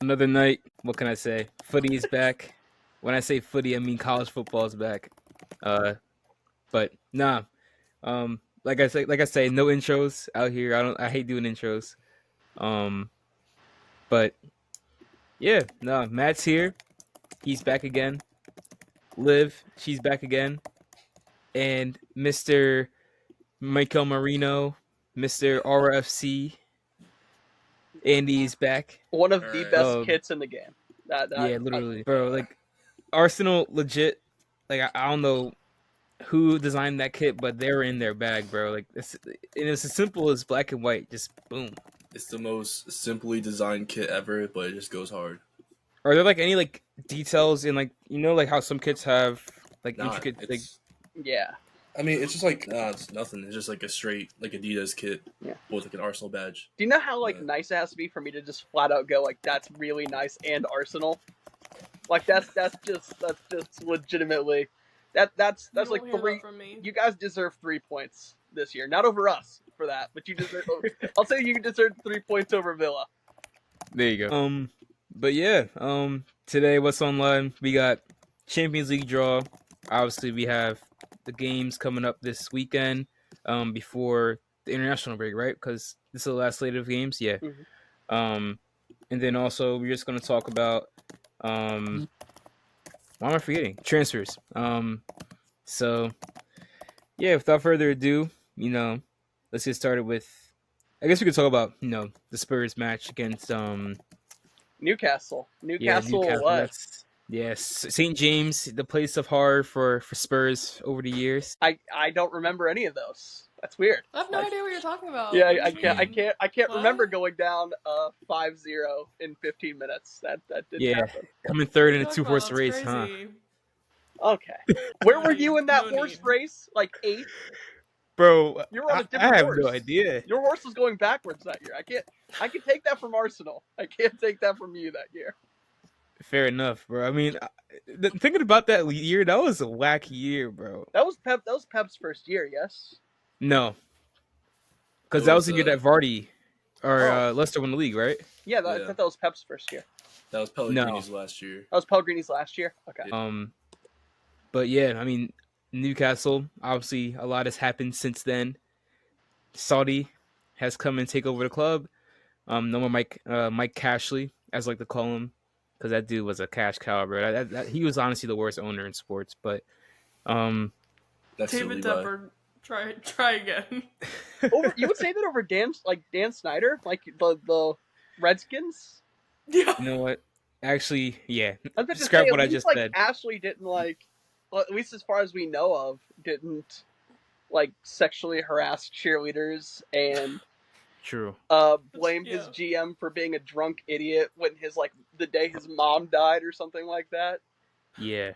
Another night. What can I say? Footy is back. When I say footy, I mean college football is back. Uh, but nah. Like I say, no intros out here. I hate doing intros. Um, but yeah, nah. Matt's here. He's back again. Liv, she's back again. And Mr. Michael Marino, Mr. RFC, Andy's back. One of All the right. best kits in the game. Yeah, literally, bro. Like Arsenal, legit. Like I don't know who designed that kit, but they were in their bag, bro. Like and it's as simple as black and white. Just boom. It's the most simply designed kit ever, but it just goes hard. Are there like any like details in like like how some kits have like Nah, intricate like Yeah. I mean, it's just like it's nothing. It's just like a straight like Adidas kit Yeah. with like an Arsenal badge. Do you know how Yeah. nice it has to be for me to just flat out go like that's really nice and Arsenal? Like that's just legitimately that's You like won't hear that 3. from me. You guys deserve 3 points this year, not over us for that, but you deserve. I'll say you deserve 3 points over Villa. there you go. But yeah, today what's online? We got Champions League draw. Obviously, we have the games coming up this weekend. Before the international break, right? Because this is the last slate of games. Yeah. Mhm. And then also we're just gonna talk about why am I forgetting transfers? So yeah, without further ado, let's get started with. I guess we could talk about the Spurs match against Newcastle. yeah, Newcastle. Newcastle. What? That's yes, St. James, the place of horror for Spurs over the years. I don't remember any of those. That's weird. I have no idea what you're talking about. Yeah, What do I you can't. mean? I can't What? remember going down 5-0 in 15 minutes. That didn't Yeah, happen. coming third in a What are you talking two-horse about? race, That's huh? crazy. Okay. Where were No you need. in that No horse need. race? Like 8th? Bro, You were on a I different have horse. no idea. Your horse was going backwards that year. I can take that from Arsenal. I can't take that from you that year. Fair enough, bro. I mean, thinking about that year, that was a whack year, bro. That was Pep's first year, yes. No, because It that was was the year that Vardy or Oh. Leicester won the league, right? Yeah, I Yeah. thought that was Pep's first year. That was No. Pellegrini's last year. That was Pellegrini's last year. Okay. But yeah, I mean, Newcastle. Obviously, a lot has happened since then. Saudi has come and take over the club. No more Mike Cashley, as I like to call him, because that dude was a cash cow, bro. He was honestly the worst owner in sports. But That's David silly, Tepper, try again. You would say that over Dan Snyder, like the Redskins? Yeah. you know what? Actually, yeah. I was about to Scrap say, what at I least, just like, said. Ashley didn't well, at least as far as we know of, didn't sexually harass cheerleaders and True. blamed his GM for being a drunk idiot when the day his mom died or something like that. Yeah,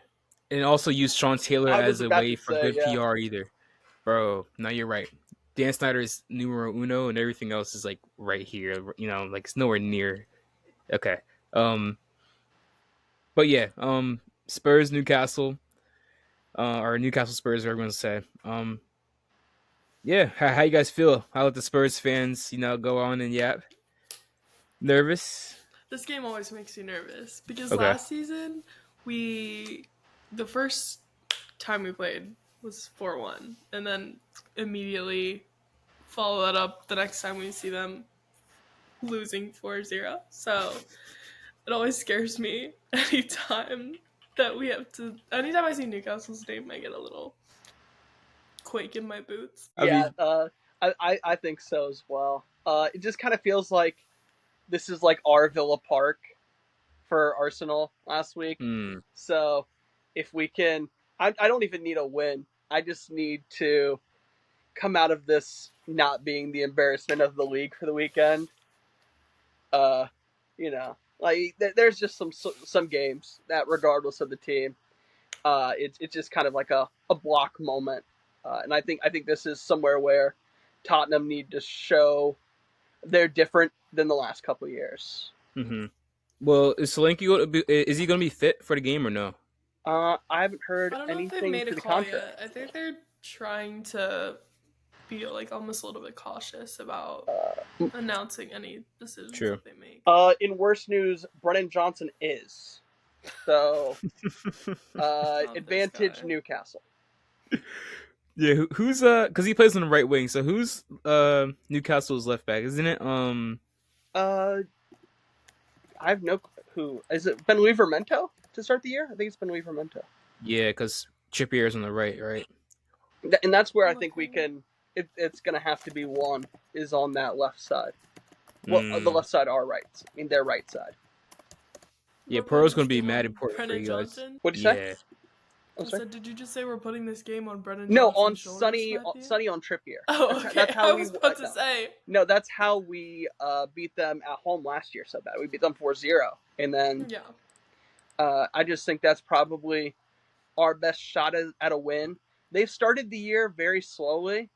and also use Sean Taylor I was as a about way to for say, good yeah. PR either, bro. No, you're right. Dan Snyder is numero uno, and everything else is like right here. Like it's nowhere near. Okay. But yeah. Spurs Newcastle, or Newcastle Spurs, whatever everyone's say. Yeah. How you guys feel? How let the Spurs fans, go on and yap? Nervous? This game always makes you nervous because Okay. last season the first time we played was 4-1, and then immediately follow that up the next time we see them losing 4-0. So it always scares me anytime I see Newcastle's name, I get a little quake in my boots. Yeah, I think so as well. It just kind of feels like this is like our Villa Park for Arsenal last week. So if we can, I don't even need a win. I just need to come out of this not being the embarrassment of the league for the weekend. There's just some games that, regardless of the team, it's just kind of like a block moment. And I think this is somewhere where Tottenham need to show they're different than the last couple of years. Mm-hmm. Well, is Solanke is he going to be fit for the game or no? I haven't heard I don't know if they've anything made to a the call contrary. yet. I think they're trying to be like almost a little bit cautious about announcing any decisions True. that they make. In worse news, Brennan Johnson is. So, advantage Newcastle. Yeah, who's because he plays on the right wing. So who's Newcastle's left back? Isn't it I have no who is it. Ben Livramento to start the year? I think it's Ben Livramento. Yeah, because Trippier's on the right? And that's where I think we can. It's going to have to be one is on that left side. Well, the left side, our right. I mean, their right side. Yeah, Pearl's going to be mad important for Brennan you guys. Johnson? What'd you Yeah. say? I said, did you just say we're putting this game on Brennan No, Johnson's on shoulders, Sonny on Trippier. Oh, okay. That's how I was about to say. No, that's how we beat them at home last year so bad. We beat them 4-0. And then I just think that's probably our best shot at a win. They've started the year very slowly.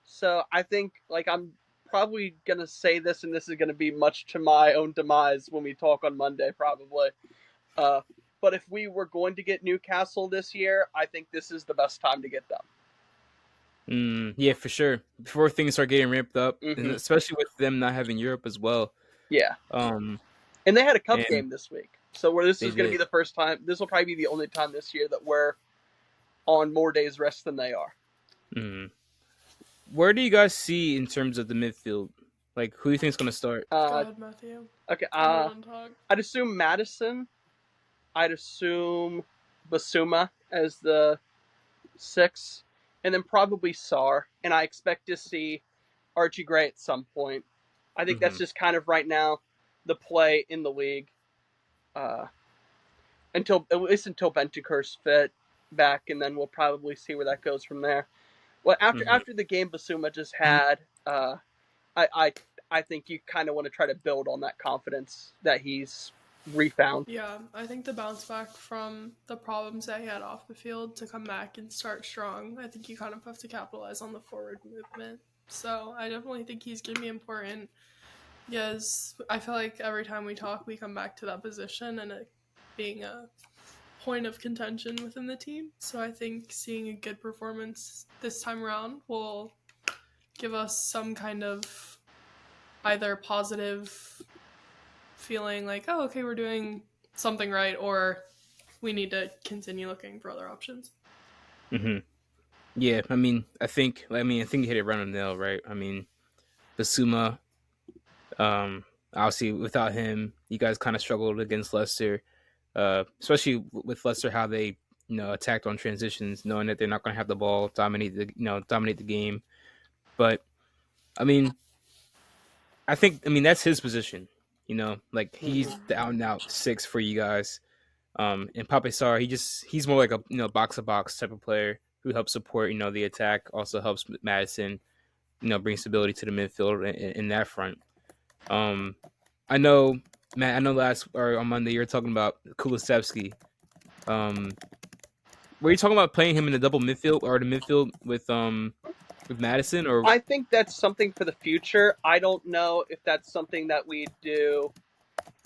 So I think, like, I'm probably going to say this, and this is going to be much to my own demise when we talk on Monday, probably. But if we were going to get Newcastle this year, I think this is the best time to get them. Yeah, for sure. Before things start getting ramped up, and especially with them not having Europe as well. Yeah. And they had a cup game this week. So where this is going to be the first time, this will probably be the only time this year that we're on more days rest than they are. Where do you guys see in terms of the midfield? Like, who do you think is going to start? Go ahead, Matthew. Okay. I'd assume Madison. I'd assume Basuma as the 6, and then probably Sarr. And I expect to see Archie Gray at some point. I think that's just kind of right now the play in the league. At least until Bentancur's fit back, and then we'll probably see where that goes from there. Well, after the game Basuma just had, I think you kind of want to try to build on that confidence that he's refound. Yeah, I think the bounce back from the problems that he had off the field to come back and start strong, I think you kind of have to capitalize on the forward movement. So I definitely think he's going to be important. Yes, I feel like every time we talk, we come back to that position and it being a point of contention within the team. So I think seeing a good performance this time around will give us some kind of either positive feeling like, oh, okay, we're doing something right, or we need to continue looking for other options. Yeah, I think you hit it right on the nail, right? Basuma, obviously without him, you guys kind of struggled against Leicester, especially with Leicester, how they attacked on transitions, knowing that they're not going to have the ball, dominate the game. But I think that's his position. Like he's the out and out 6 for you guys. And Pape Sarr, he's more like a box to box type of player who helps support the attack, also helps Madison bring stability to the midfield in that front. I know, Matt. I know on Monday you were talking about Kulusevski. Were you talking about playing him in the double midfield or the midfield with Madison? Or I think that's something for the future. I don't know if that's something that we do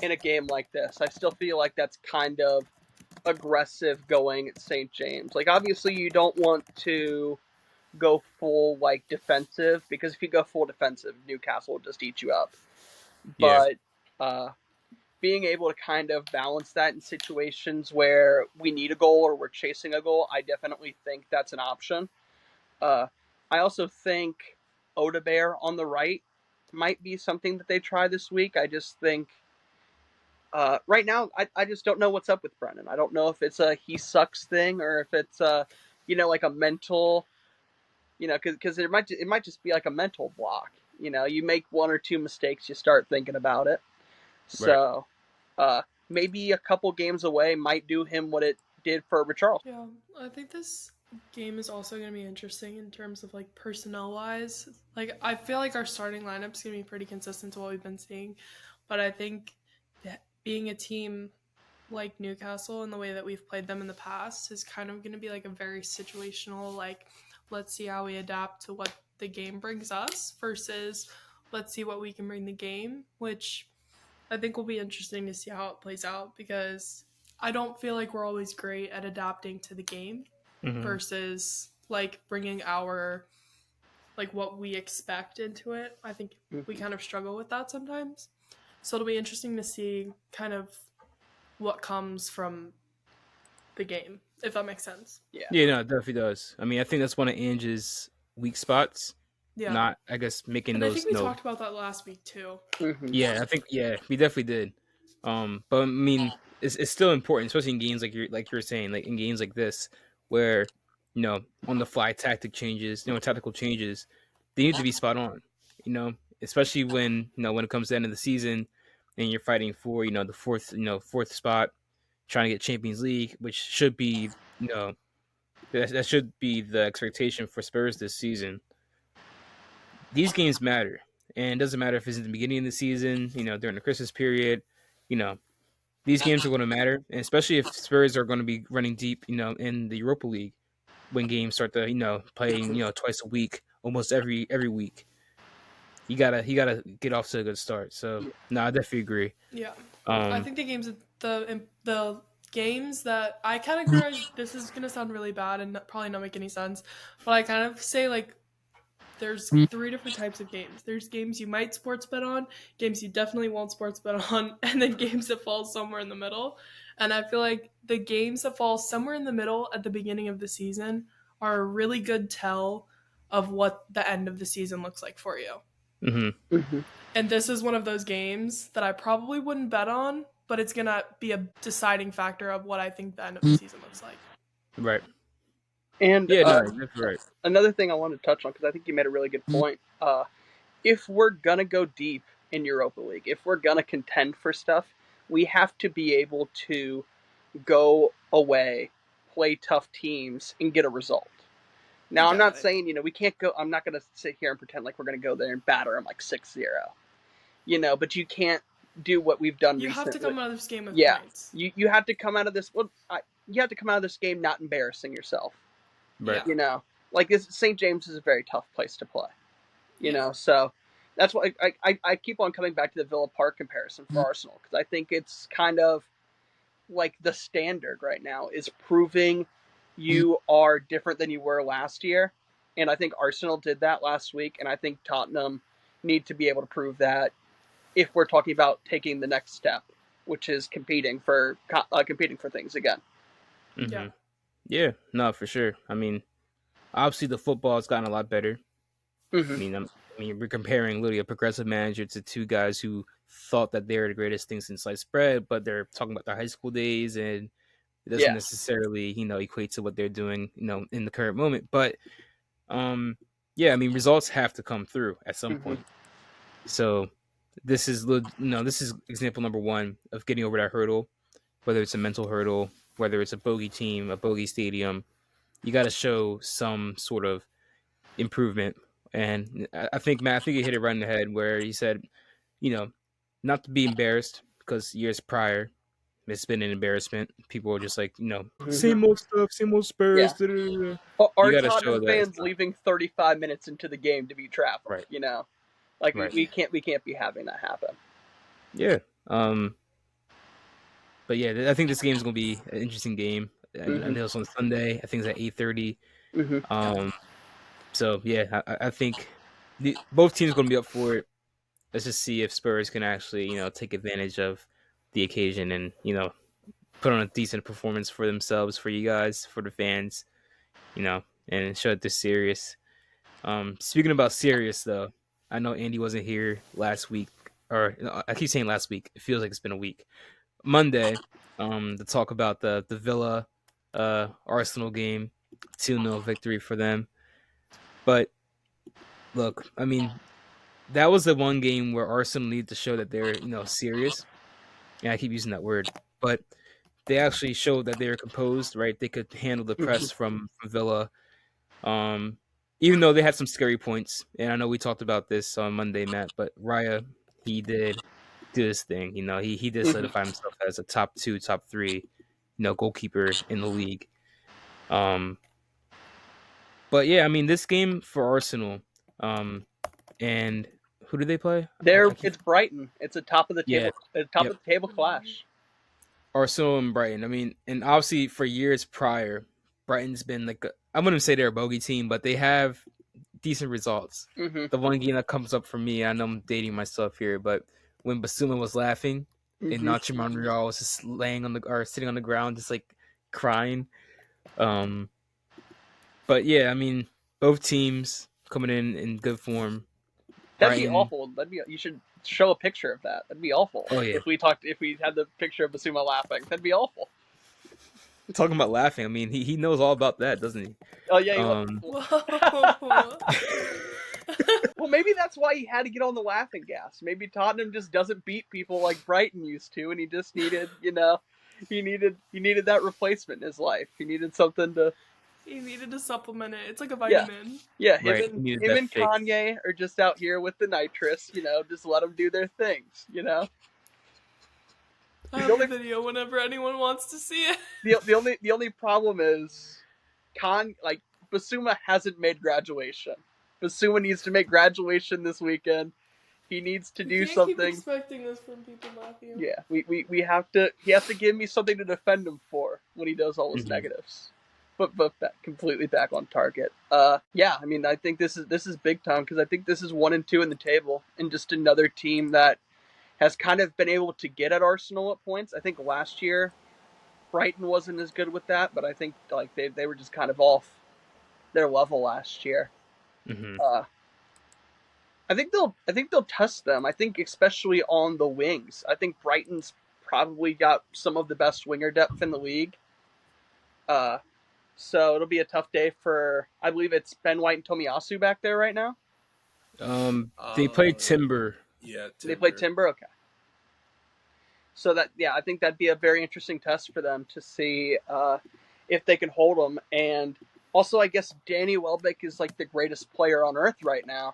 in a game like this. I still feel like that's kind of aggressive going at St. James. Like, obviously you don't want to go full like defensive, because if you go full defensive, Newcastle will just eat you up. But being able to kind of balance that in situations where we need a goal or we're chasing a goal, I definitely think that's an option. I also think Odebear on the right might be something that they try this week. I just think right now, I just don't know what's up with Brennan. I don't know if it's a he sucks thing or if it's like a mental, because it might just be like a mental block. You make 1 or 2 mistakes, you start thinking about it. So maybe a couple games away might do him what it did for Richarlison. Yeah, I think this game is also going to be interesting in terms of like personnel wise. Like, I feel like our starting lineup's going to be pretty consistent to what we've been seeing, but I think that being a team like Newcastle and the way that we've played them in the past is kind of going to be like a very situational, like, let's see how we adapt to what the game brings us versus let's see what we can bring the game, which I think will be interesting to see how it plays out, because I don't feel like we're always great at adapting to the game versus like bringing our like what we expect into it. I think we kind of struggle with that sometimes. So it'll be interesting to see kind of what comes from the game, if that makes sense. Yeah, no, it definitely does. I mean, I think that's one of Ange's weak spots. Yeah. Not, I guess, making And I think those we talked about that last week too. Yeah, I think we definitely did. But I mean, it's still important, especially in games like you're saying, like in games like this, where on the fly tactical changes, they need to be spot on. Especially when when it comes to the end of the season, and you're fighting for the fourth spot, trying to get Champions League, which should be that should be the expectation for Spurs this season. These games matter. And it doesn't matter if it's in the beginning of the season, during the Christmas period, you know, these games are going to matter. And especially if Spurs are going to be running deep, in the Europa League when games start to, playing, twice a week, almost every week. You gotta get off to a good start. So no, I definitely agree. Yeah. I think the games that I categorize, this is gonna sound really bad and probably not make any sense, but I kind of say like there's 3 different types of games. There's games you might sports bet on, games you definitely won't sports bet on, and then games that fall somewhere in the middle. And I feel like the games that fall somewhere in the middle at the beginning of the season are a really good tell of what the end of the season looks like for you. And this is one of those games that I probably wouldn't bet on, but it's going to be a deciding factor of what I think the end of the season looks like. Right. And Yeah, no, that's right. Another thing I wanted to touch on, because I think you made a really good point. If we're going to go deep in Europa League, if we're going to contend for stuff, we have to be able to go away, play tough teams, and get a result. Now, I'm not saying, we can't go, I'm not going to sit here and pretend like we're going to go there and batter them like 6-0. But you can't do what we've done recently. You have to come out of this game with points. You have to come out of this, you have to come out of this game not embarrassing yourself. Right. Like St. James is a very tough place to play. So that's why I keep on coming back to the Villa Park comparison for Arsenal, because I think it's kind of like the standard right now is proving you are different than you were last year. And I think Arsenal did that last week, and I think Tottenham need to be able to prove that if we're talking about taking the next step, which is competing for things again. Mm-hmm. Yeah, no, for sure. I mean, obviously the football has gotten a lot better. I mean, we're comparing literally a progressive manager to two guys who thought that they're the greatest thing since sliced bread, but they're talking about their high school days, and it doesn't necessarily, equate to what they're doing, in the current moment. But, yeah, I mean, results have to come through at some point. So this is example number one of getting over that hurdle, whether it's a mental hurdle, whether it's a bogey team, a bogey stadium. You got to show some sort of improvement. And I think, Matt, I think you hit it right in the head where he said, not to be embarrassed, because years prior, it's been an embarrassment. People are just like, same old stuff, same old Spurs. Yeah. Our Tottenham fans leaving 35 minutes into the game to be trapped. Right. Like we can't be having that happen. Yeah. But yeah, I think this game is going to be an interesting game. I know it's on Sunday. I think it's at 8:30. So yeah, I think both teams are going to be up for it. Let's just see if Spurs can actually, take advantage of the occasion and, put on a decent performance for themselves, for you guys, for the fans, and show that they're serious. Speaking about serious, though, I know Andy wasn't here last week, or I keep saying last week. It feels like it's been a week. Monday, to talk about the Villa Arsenal game, 2-0 victory for them. But look, I mean, that was the one game where Arsenal needed to show that they're, serious. Yeah, I keep using that word, but they actually showed that they were composed, right? They could handle the press from Villa. Even though they had some scary points, and I know we talked about this on Monday, Matt, but Raya, he did do his thing. He did solidify himself as a top 2, top 3, goalkeeper in the league. But yeah, I mean, this game for Arsenal, and who do they play? It's Brighton. It's a top of the table, of the table clash. Arsenal and Brighton. I mean, and obviously for years prior, Brighton's been like I wouldn't say they're a bogey team, but they have decent results. Mm-hmm. The one game that comes up for me, I know I'm dating myself here, but when Basuma was laughing and Mm-hmm. Nacho Monreal was just laying on the or sitting on the ground, just like crying. But yeah, I mean, both teams coming in good form. That'd be Brighton. awful. You should show a picture of that. That'd be awful. Oh yeah, If we had the picture of Basuma laughing, that'd be awful. talking about laughing. I mean, he knows all about that, doesn't he? Oh yeah. Whoa. Well, maybe that's why he had to get on the laughing gas. Maybe Tottenham just doesn't beat people like Brighton used to, and he just needed, he needed that replacement in his life. He needed something to. He needed to supplement it. It's like a Yeah. vitamin. Yeah, Right, he needed him that and fix. Kanye are just out here with the nitrous. Just let them do their things. I have a video whenever anyone wants to see it. The only problem is, Basuma hasn't made graduation. Basuma needs to make graduation this weekend. He needs to do You can't something. keep expecting this from people, Matthew. Yeah, we have to. He has to give me something to defend him for when he does all his negatives. But completely back on target. Yeah, I mean, I think this is big time because I think this is 1 and 2 in the table, and just another team that has kind of been able to get at Arsenal at points. I think last year Brighton wasn't as good with that, but I think like they were just kind of off their level last year. Mm-hmm. I think they'll test them. I think especially on the wings. I think Brighton's probably got some of the best winger depth in the league. So it'll be a tough day for, I believe it's Ben White and Tomiyasu back there right now. They play Timber. Yeah, Timber. They play Timber. Okay. So I think that'd be a very interesting test for them to see if they can hold them. And also, I guess Danny Welbeck is like the greatest player on earth right now.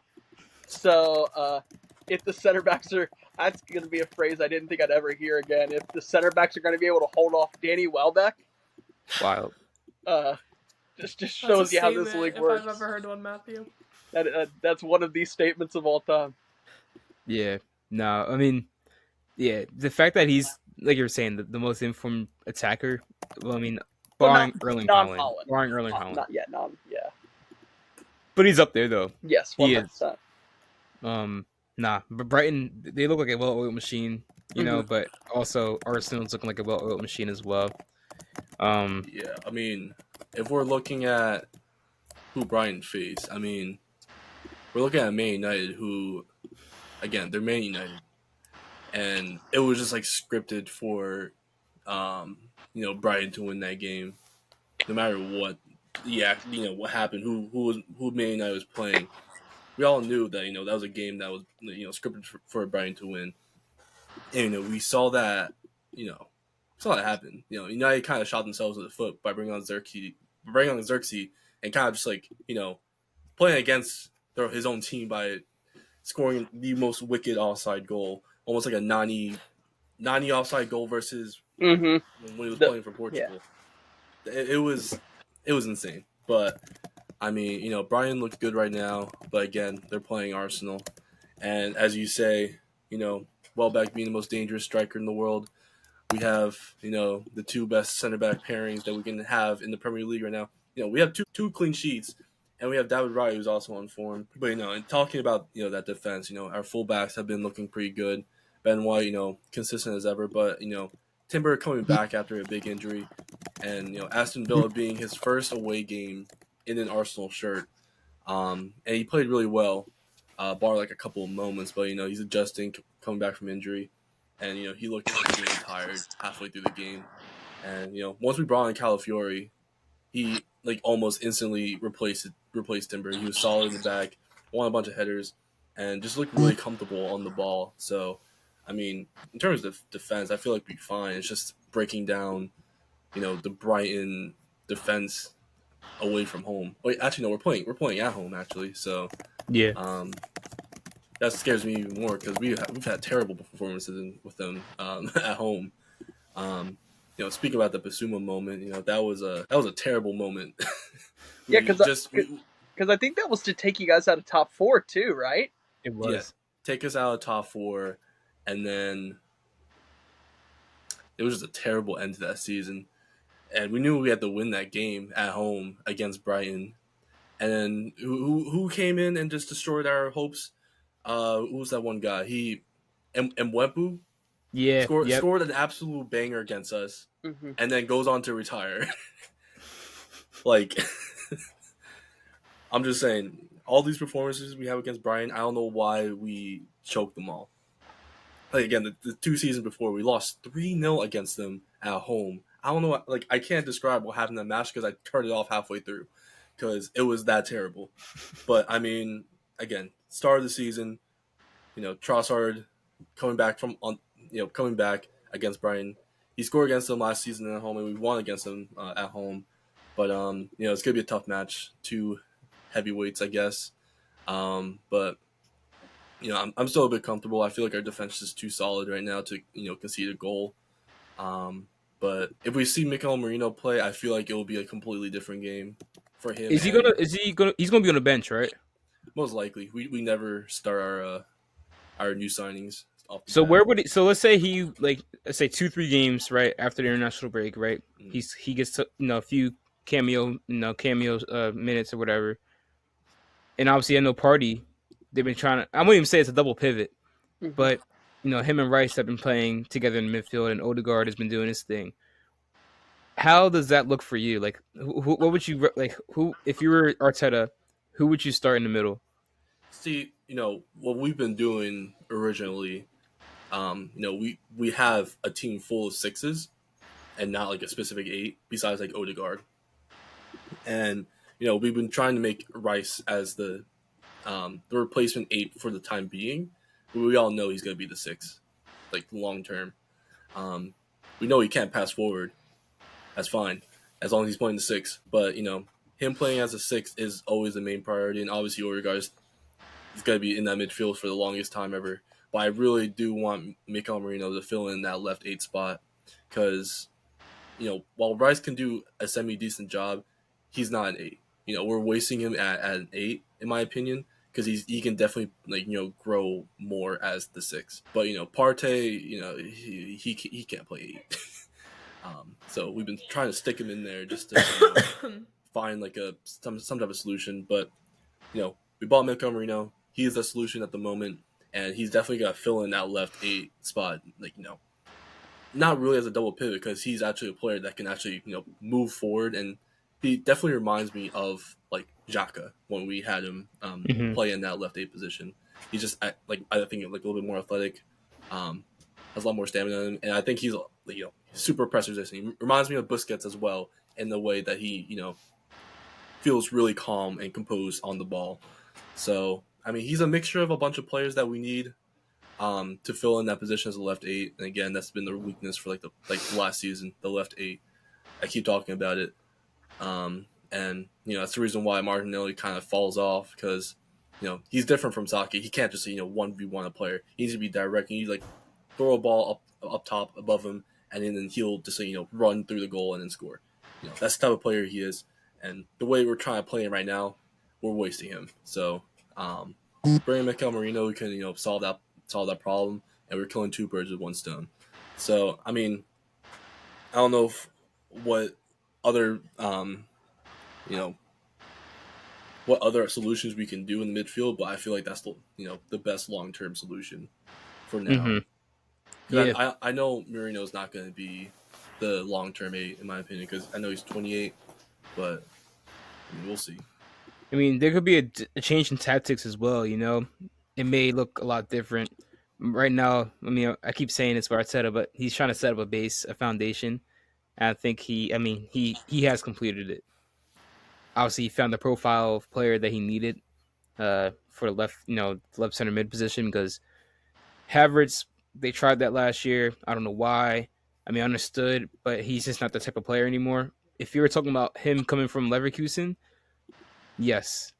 So if the center backs are, that's going to be a phrase I didn't think I'd ever hear again. If the center backs are going to be able to hold off Danny Welbeck, Wild. just shows you how this league works. If I've ever heard one, Matthew. That's one of these statements of all time. Yeah. No, I mean, yeah, the fact that he's like you were saying the most informed attacker. Well, I mean, barring Erling Haaland. Not yet. But he's up there though. Yes, 100%. Nah, but Brighton, they look like a well-oiled machine, but also Arsenal's looking like a well-oiled machine as well. Yeah, I mean, if we're looking at who Brighton faced, I mean, we're looking at Man United, who, again, they're Man United, and it was just like scripted for, Brighton to win that game, no matter what. Yeah, what happened, who Man United was playing. We all knew that that was a game that was scripted for Brighton to win, and we saw that happen. United kind of shot themselves in the foot by bringing on Xerxes, and kind of just like playing against his own team by scoring the most wicked offside goal, almost like a Nani offside goal versus when he was playing for Portugal. Yeah. It was insane, but. I mean, Brian looks good right now, but again, they're playing Arsenal. And as you say, Welbeck being the most dangerous striker in the world, we have, the two best center back pairings that we can have in the Premier League right now. We have two clean sheets, and we have David Raya, who's also on form. But, and talking about, that defense, our fullbacks have been looking pretty good. Ben White, consistent as ever, but, Timber coming back after a big injury, and, Aston Villa being his first away game in an Arsenal shirt, and he played really well, bar like a couple of moments. But he's adjusting, coming back from injury, and he looked extremely tired halfway through the game. And once we brought in Calafiori, he like almost instantly replaced Timber. He was solid in the back, won a bunch of headers, and just looked really comfortable on the ball. So, I mean, in terms of defense, I feel like we'll be fine. It's just breaking down, the Brighton defense away from home. Wait, actually, no, we're playing at home actually. So yeah, that scares me even more because we've had terrible performances with them at home. Speaking about the Basuma moment, that was a terrible moment. Yeah, because I think that was to take you guys out of top 4 too, right? It was. Yeah, take us out of top 4, and then it was just a terrible end to that season. And we knew we had to win that game at home against Brighton. And then who came in and just destroyed our hopes? Who was that one guy? Mwempu Yeah, yep. scored an absolute banger against us, Mm-hmm. and then goes on to retire. Like, I'm just saying, all these performances we have against Brian, I don't know why we choked them all. Like again, the 2 seasons before we lost 3-0 against them at home. I don't know, like I can't describe what happened in that match because I turned it off halfway through because it was that terrible. But I mean, again, start of the season, Trossard coming back coming back against Brighton. He scored against them last season at home, and we won against them at home. But it's gonna be a tough match. Two heavyweights, I guess. But I'm still a bit comfortable. I feel like our defense is too solid right now to concede a goal. But if we see Mikel Merino play, I feel like it will be a completely different game for him. Is he gonna? Is he gonna? He's gonna be on the bench, right? Most likely, we never start our new signings off the So bat. where would he? So let's say he like let's say 2-3 games right after the international break, right? He gets to, a few cameo minutes or whatever, and obviously I know Party. They've been trying to. I won't even say it's a double pivot, Mm-hmm. but him and Rice have been playing together in the midfield, and Odegaard has been doing his thing. How does that look for you? Like, what would you like? Who, if you were Arteta, who would you start in the middle? See, what we've been doing originally. We have a team full of sixes and not like a specific eight. Besides like Odegaard, and we've been trying to make Rice as the replacement eight for the time being. But we all know he's going to be the six, like long term. We know he can't pass forward. That's fine, as long as he's playing the six. But him playing as a six is always the main priority, and obviously Odegaard is going to be in that midfield for the longest time ever. But I really do want Mikel Merino to fill in that left eight spot because, while Rice can do a semi-decent job, he's not an eight. We're wasting him at an eight, in my opinion, because he can definitely grow more as the six. But Partey, he can't play eight. So we've been trying to stick him in there just to find like some type of solution. But we bought Mikel Merino. He is the solution at the moment, and he's definitely got to fill in that left eight spot. Like not really as a double pivot because he's actually a player that can actually move forward, and he definitely reminds me of like Xhaka when we had him play in that left eight position. He's just I think like a little bit more athletic, has a lot more stamina in him, and I think he's super press resistant. He reminds me of Busquets as well in the way that he feels really calm and composed on the ball. So I mean, he's a mixture of a bunch of players that we need to fill in that position as a left eight. And again, that's been the weakness for the last season, the left eight. I keep talking about it, and that's the reason why Martinelli kind of falls off because he's different from Saki. He can't just 1v1 a player. He needs to be direct. He needs like throw a ball up top above him, and then he'll just run through the goal and then score. That's the type of player he is. And the way we're trying to play him right now, we're wasting him. So bringing Mikel Merino, we can solve that problem, and we're killing two birds with one stone. So I mean, I don't know what other what other solutions we can do in the midfield, but I feel like that's the best long term solution for now. Mm-hmm. Yeah, I know Merino's not going to be the long term eight in my opinion because I know he's 28, but we'll see. I mean, there could be a change in tactics as well. It may look a lot different right now. I mean, I keep saying it's for Arteta, but he's trying to set up a foundation. And I think he has completed it. Obviously, he found the profile of player that he needed for the left center mid position because Havertz, they tried that last year. I don't know why. I mean, I understood, but he's just not the type of player anymore. If you were talking about him coming from Leverkusen, yes,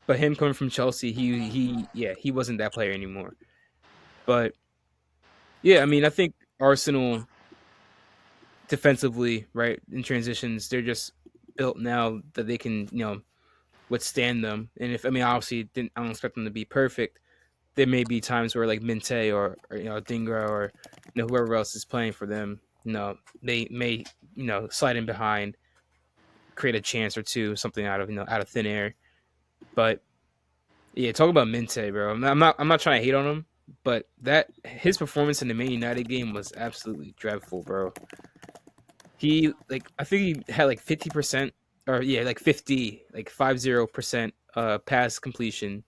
but him coming from Chelsea, he wasn't that player anymore. But yeah, I mean, I think Arsenal defensively, right, in transitions, they're just built now that they can, withstand them. And if I mean, obviously, I don't expect them to be perfect. There may be times where like Minte or Dingra or whoever else is playing for them, they may slide in behind, create a chance or two, something out of out of thin air. But yeah, talk about Minte, bro. I'm not trying to hate on him, but that his performance in the Man United game was absolutely dreadful, bro. He I think he had like 50%, or yeah, like 50% pass completion.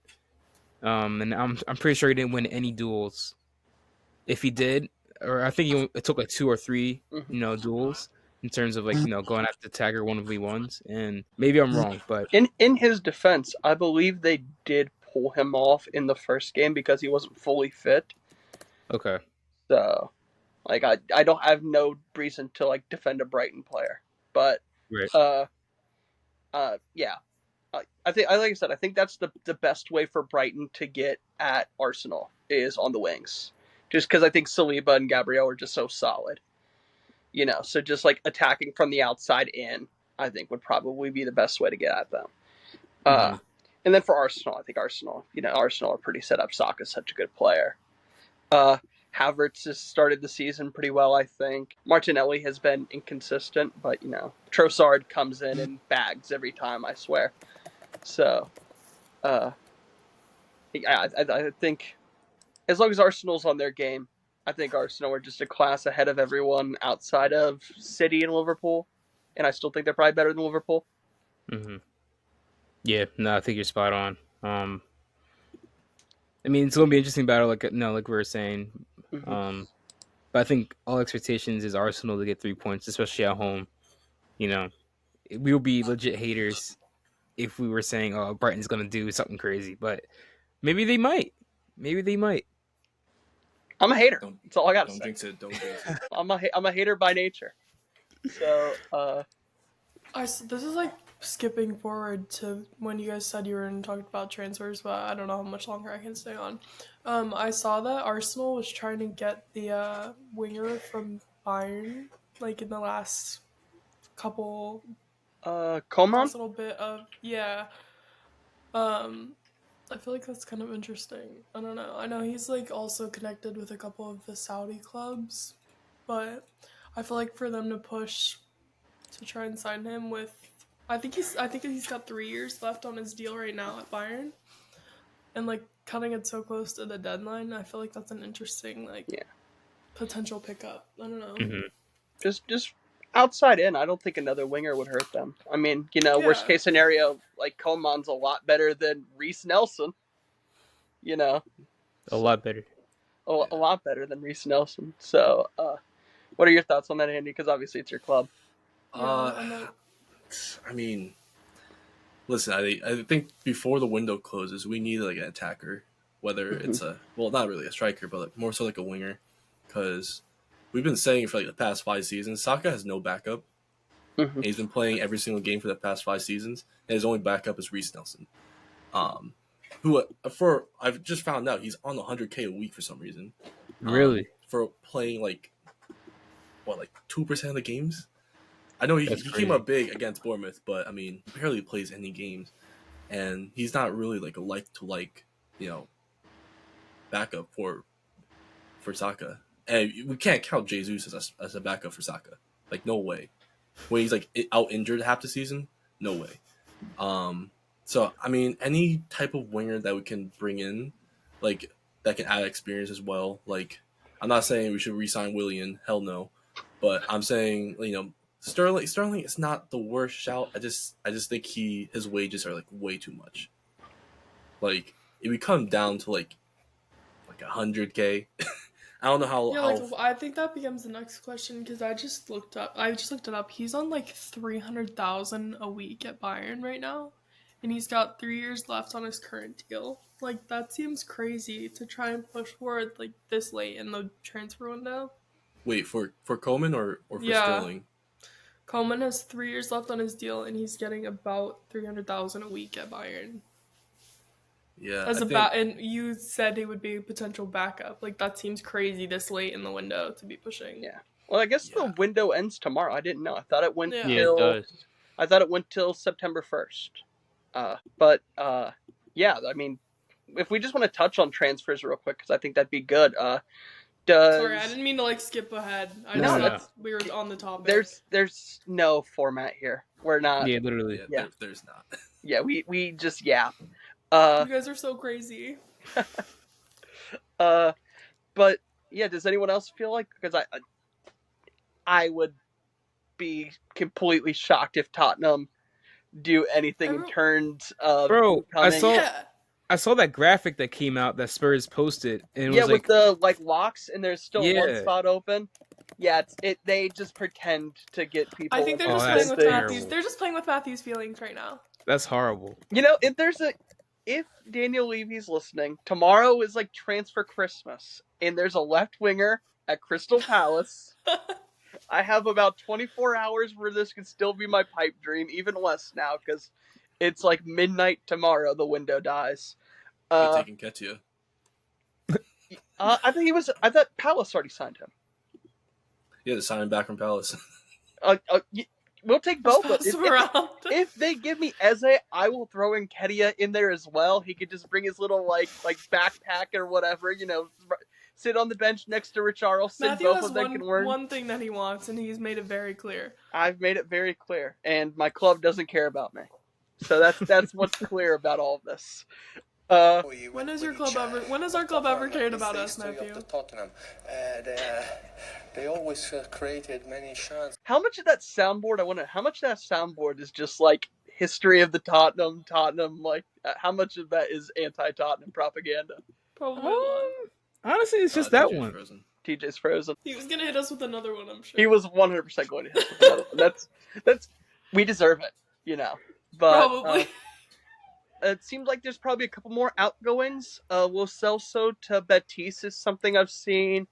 And I'm pretty sure he didn't win any duels. If he did, or I think it took like 2 or 3, duels in terms of going after Tagger 1v1s. And maybe I'm wrong, but in his defense, I believe they did pull him off in the first game because he wasn't fully fit. okay. So, like, I have no reason to like defend a Brighton player, but Right. yeah, I think, like I said, I think that's the best way for Brighton to get at Arsenal is on the wings, just because I think Saliba and Gabriel are just so solid, So just like attacking from the outside in, I think would probably be the best way to get at them. Mm-hmm. And then for Arsenal, I think Arsenal are pretty set up. Saka's such a good player. Havertz has started the season pretty well, I think. Martinelli has been inconsistent, but Trossard comes in and bags every time, I swear. So, I think as long as Arsenal's on their game, I think Arsenal are just a class ahead of everyone outside of City and Liverpool, and I still think they're probably better than Liverpool. Mm-hmm. Yeah, no, I think you're spot on. I mean, it's gonna be an interesting battle, like like we were saying. Mm-hmm. But I think all expectations is Arsenal to get 3 points, especially at home. You know, we will be legit haters if we were saying, "Oh, Brighton's gonna do something crazy," but maybe they might. Maybe they might. I'm a hater. That's all I got to say. Don't jinx it. Don't jinx it. I'm a hater by nature. So, this is like skipping forward to when you guys said you were talking about transfers, but I don't know how much longer I can stay on. I saw that Arsenal was trying to get the winger from Bayern, like in the last couple, Coman? last little bit of I feel like that's kind of interesting. I don't know. I know he's like also connected with a couple of the Saudi clubs, but I feel like for them to push to try and sign him with, I think he's got 3 years left on his deal right now at Bayern, and like cutting it so close to the deadline, I feel like that's an interesting potential pickup. I don't know. Mm-hmm. Just outside in, I don't think another winger would hurt them. I mean, worst case scenario, like Coman's a lot better than Reece Nelson. A lot better. A lot better than Reece Nelson. So, what are your thoughts on that, Andy? Because obviously it's your club. I mean, listen, I think before the window closes, we need like an attacker, whether it's not really a striker, but like, more so like a winger, because we've been saying for like the past 5 seasons, Saka has no backup. Mm-hmm. And he's been playing every single game for the past 5 seasons, and his only backup is Reece Nelson, who I've just found out he's on 100K a week for some reason. Really? For playing like 2% of the games. I know he came up big against Bournemouth, but I mean, he barely plays any games, and he's not really like a like backup for Saka. And we can't count Jesus as a backup for Saka. Like, no way. When he's like out injured half the season, no way. So I mean, any type of winger that we can bring in, like that can add experience as well. Like, I'm not saying we should re-sign Willian, hell no, but I'm saying Sterling is not the worst shout. I just think his wages are like way too much. Like, if we come down to like 100K, I don't know how. I think that becomes the next question because I just looked it up. He's on like 300,000 a week at Bayern right now, and he's got 3 years left on his current deal. Like, that seems crazy to try and push forward like this late in the transfer window. Wait, for Coleman or for Sterling? Coleman has 3 years left on his deal, and he's getting about 300,000 a week at Bayern. Yeah, and you said he would be a potential backup. Like, that seems crazy this late in the window to be pushing. Yeah. Well, I guess the window ends tomorrow. I didn't know. I thought it went till. It does. I thought it went till September 1st. Yeah. I mean, if we just want to touch on transfers real quick, because I think that'd be good. Sorry, I didn't mean to skip ahead. We were on the topic. There's no format here. We're not. Yeah, literally. Yeah. There's not. Yeah, we just yap. You guys are so crazy. But yeah, does anyone else feel like, because I would be completely shocked if Tottenham do anything in terms of Bro, incoming. I saw that graphic that came out that Spurs posted, and it was with like, the locks, and there's still one yeah. spot open. Yeah, they just pretend to get people. I think they're just playing with Matthew's. They're just playing with Matthew's feelings right now. That's horrible. You know, if Daniel Levy's listening, tomorrow is like transfer Christmas, and there's a left winger at Crystal Palace. I have about 24 hours where this could still be my pipe dream, even less now, because it's like midnight tomorrow, the window dies. Taking Ketia. I thought Palace already signed him. Yeah, to sign him back from Palace. We'll take both. If they give me Eze, I will throw in Ketia in there as well. He could just bring his little like backpack or whatever, sit on the bench next to Richarlison. Matthew both has of them can work. One thing that he wants, and he's made it very clear. I've made it very clear, and my club doesn't care about me. So that's what's clear about all of this. When has our club ever cared about us, Matthew? They always created many chances. How much of that soundboard is just like history of the Tottenham, like how much of that is anti-Tottenham propaganda? Probably a lot. Honestly, it's just that one. TJ's frozen. He was gonna hit us with another one, I'm sure. He was 100% going to hit us with another one. That's we deserve it, But probably. it seems like there's probably a couple more outgoings. Lo Celso to Betis is something I've seen.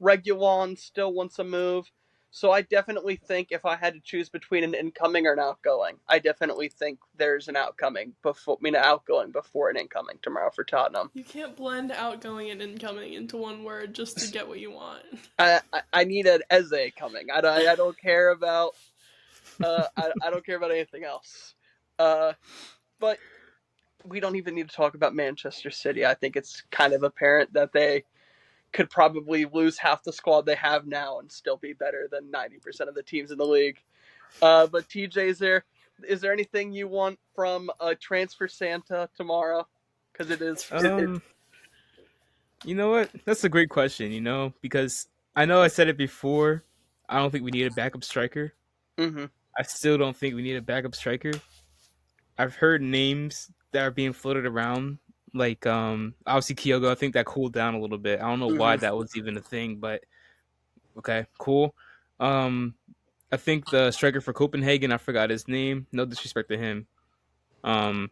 Regulon still wants a move. So I definitely think if I had to choose between an incoming or an outgoing, I definitely think there's an outgoing before an incoming tomorrow for Tottenham. You can't blend outgoing and incoming into one word just to get what you want. I need an Eze coming. I don't care about I don't care about anything else. But we don't even need to talk about Manchester City. I think it's kind of apparent that they could probably lose half the squad they have now and still be better than 90% of the teams in the league. But TJ, is there anything you want from Transfer Santa tomorrow? Because it is. You know what? That's a great question. Because I know I said it before. I don't think we need a backup striker. Mm-hmm. I still don't think we need a backup striker. I've heard names that are being floated around. Like, obviously Kyogo, I think that cooled down a little bit. I don't know why that was even a thing, but okay, cool. I think the striker for Copenhagen, I forgot his name. No disrespect to him. But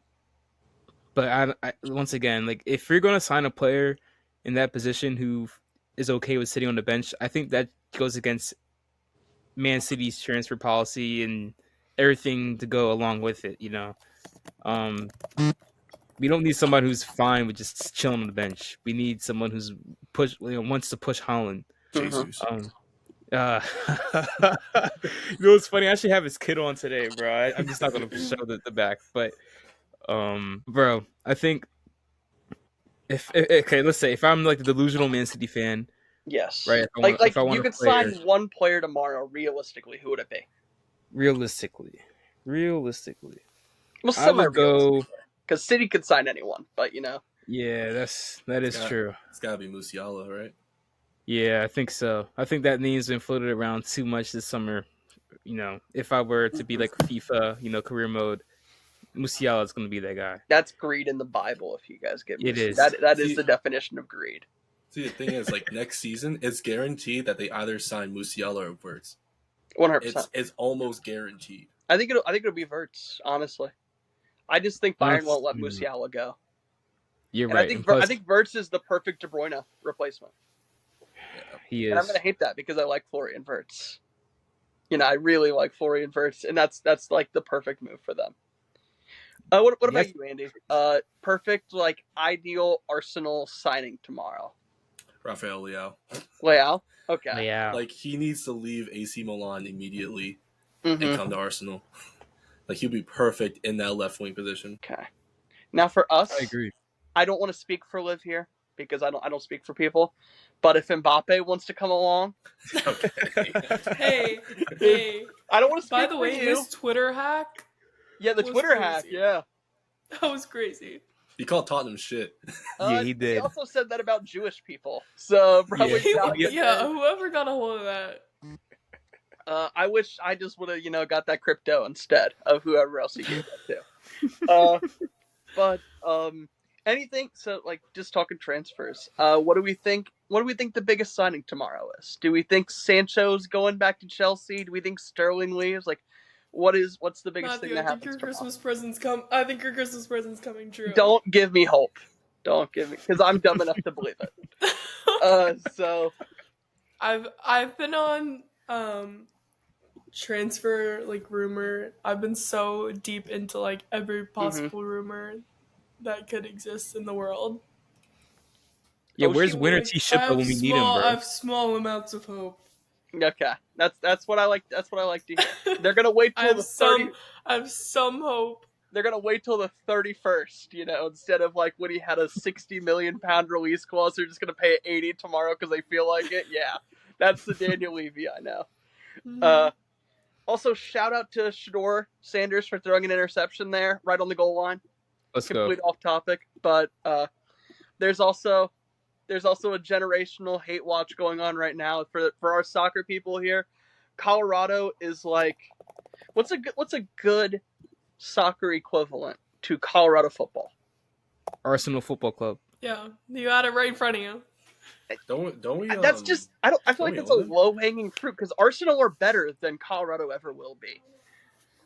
I once again, like, if you're going to sign a player in that position who is okay with sitting on the bench, I think that goes against Man City's transfer policy and everything to go along with it, We don't need somebody who's fine with just chilling on the bench. We need someone who's wants to push Holland. Jesus. It's funny. I actually have his kid on today, bro. I'm just not gonna show the back, but bro, I think let's say if I'm like the delusional Man City fan, yes, right? If you could sign one player tomorrow, realistically, who would it be? Realistically, well, I would go. Because City could sign anyone, but Yeah, that is true. It's gotta be Musiala, right? Yeah, I think so. I think that name's been floated around too much this summer. If I were to be like FIFA, career mode, Musiala is going to be that guy. That's greed in the Bible. If you guys get it is that is the definition of greed. See, the thing is, like next season, it's guaranteed that they either sign Musiala or Wirtz. 100%. It's almost guaranteed. I think it'll be Wirtz. Honestly. I just think Bayern won't let Musiala go. You're right. I think Wirtz is the perfect De Bruyne replacement. Yeah, he is. And I'm going to hate that because I like Florian Wirtz. I really like Florian Wirtz, and that's like the perfect move for them. What about you, Andy? Perfect, like ideal Arsenal signing tomorrow. Rafael Leao. Leao? Okay. Leao. Like he needs to leave AC Milan immediately and come to Arsenal. Like he'd be perfect in that left wing position. Okay. Now for us, I agree. I don't want to speak for Liv here because I don't speak for people. But if Mbappe wants to come along, hey, I don't want to speak. By the way, this Twitter hack. Yeah, the Twitter hack. Yeah. That was crazy. He called Tottenham shit. Yeah, he He did. also said that about Jewish people. So probably Yeah. not a good Yeah, day. whoever got a hold of that. I wish I just would have, got that crypto instead of whoever else he gave that to. But anything. So like, just talking transfers. What do we think? What do we think the biggest signing tomorrow is? Do we think Sancho's going back to Chelsea? Do we think Sterling leaves? Like, what's the biggest thing Matthew, I that think happens your tomorrow? Christmas presents come. I think your Christmas presents coming true. Don't give me hope. Don't give me, because I'm dumb enough to believe it. So I've been on transfer like rumor. I've been so deep into like every possible rumor that could exist in the world. Yeah, where's Winner Like, T Shippo when we need him, I bro? have small amounts of hope. okay, that's what I like. That's what I like to hear. They're gonna wait I till have the 30. I have some hope. They're gonna wait till the 31st, instead of like when he had a 60 million pound release clause. They're just gonna pay 80 tomorrow because they feel like it. Yeah, that's the Daniel Levy I know. Mhm. Also, shout out to Shador Sanders for throwing an interception there, right on the goal line. Let's Complete go. off topic, but there's also a generational hate watch going on right now for our soccer people here. Colorado is like, what's a good soccer equivalent to Colorado football? Arsenal Football Club. Yeah, you had it right in front of you. Don't we? That's just I feel like that's a low hanging fruit because Arsenal are better than Colorado ever will be.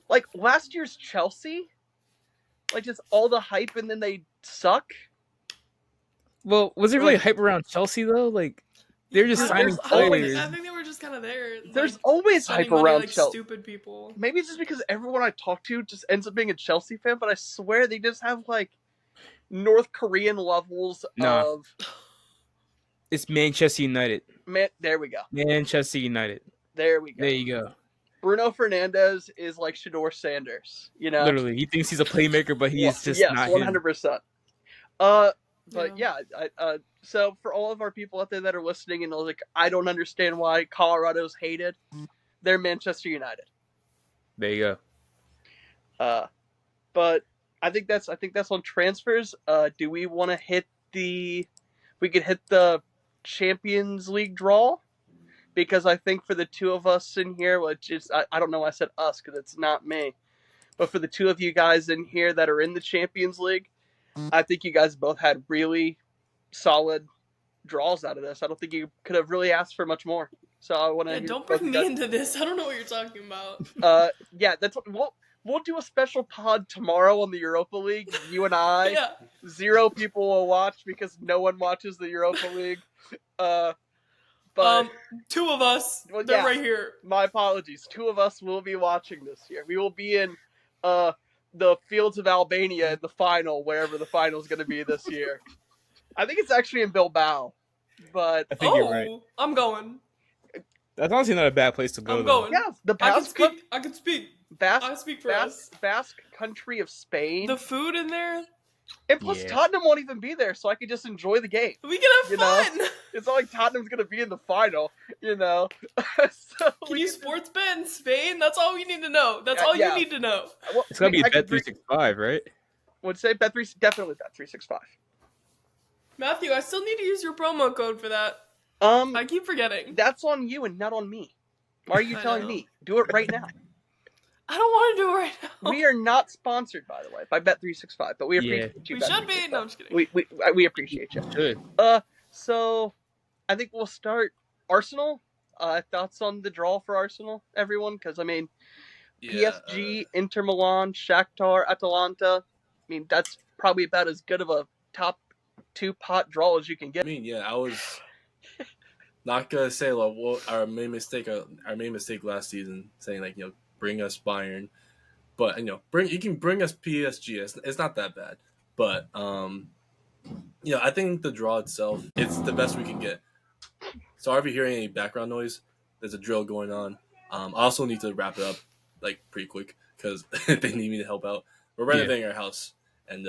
Like last year's Chelsea, like just all the hype and then they suck. Well, was it really hype around Chelsea though? Like they're just signing players. I think they were just kind of there. There's like, always hype money, around like, Chelsea. Stupid people. Maybe it's just because everyone I talk to just ends up being a Chelsea fan, but I swear they just have like North Korean levels of. It's Manchester United. There we go. Manchester United. There we go. There you go. Bruno Fernandes is like Shador Sanders, Literally, he thinks he's a playmaker, but he's just not 100%. But yeah, so for all of our people out there that are listening and like, I don't understand why Colorado's hated, they're Manchester United. There you go. But I think that's on transfers. Do we want to hit we could hit the Champions League draw? Because I think for the two of us in here, which is, I don't know why I said us because it's not me, but for the two of you guys in here that are in the Champions League, I think you guys both had really solid draws out of this. I don't think you could have really asked for much more. So I want to. Don't bring me into this. I don't know what you're talking about. Yeah, that's what we'll do a special pod tomorrow on the Europa League. You and I. Yeah. 0 people will watch because no one watches the Europa League. But 2 of us, they're right here. My apologies. 2 of us will be watching this year. We will be in the fields of Albania in the final, wherever the final is going to be this year. I think it's actually in Bilbao, but I think you're right. I'm going. That's honestly not a bad place to go. I'm going. Yeah, the Basque. I can speak. I speak for us. Basque country of Spain. The food in there. And plus, Tottenham won't even be there, so I could just enjoy the game. We can have fun. It's not like Tottenham's going to be in the final, So can you sports bet in Spain? That's all we need to know. That's all you need to know. Well, it's going to be Bet365, right? Would say definitely Bet365. Matthew, I still need to use your promo code for that. I keep forgetting. That's on you and not on me. Why are you telling me? Do it right now. I don't want to do it right now. We are not sponsored, by the way, by Bet365, but we appreciate you. We should be. No, I'm just kidding. We appreciate you. Good. So I think we'll start Arsenal. Thoughts on the draw for Arsenal, everyone? Because PSG, Inter Milan, Shakhtar, Atalanta. I mean, that's probably about as good of a top 2 pot draw as you can get. I was not gonna say our main mistake last season, saying bring us Bayern, but you can bring us PSG. It's not that bad, but I think the draw itself, it's the best we can get. Sorry if you're hearing any background noise. There's a drill going on. I also need to wrap it up pretty quick because they need me to help out. We're renovating our house and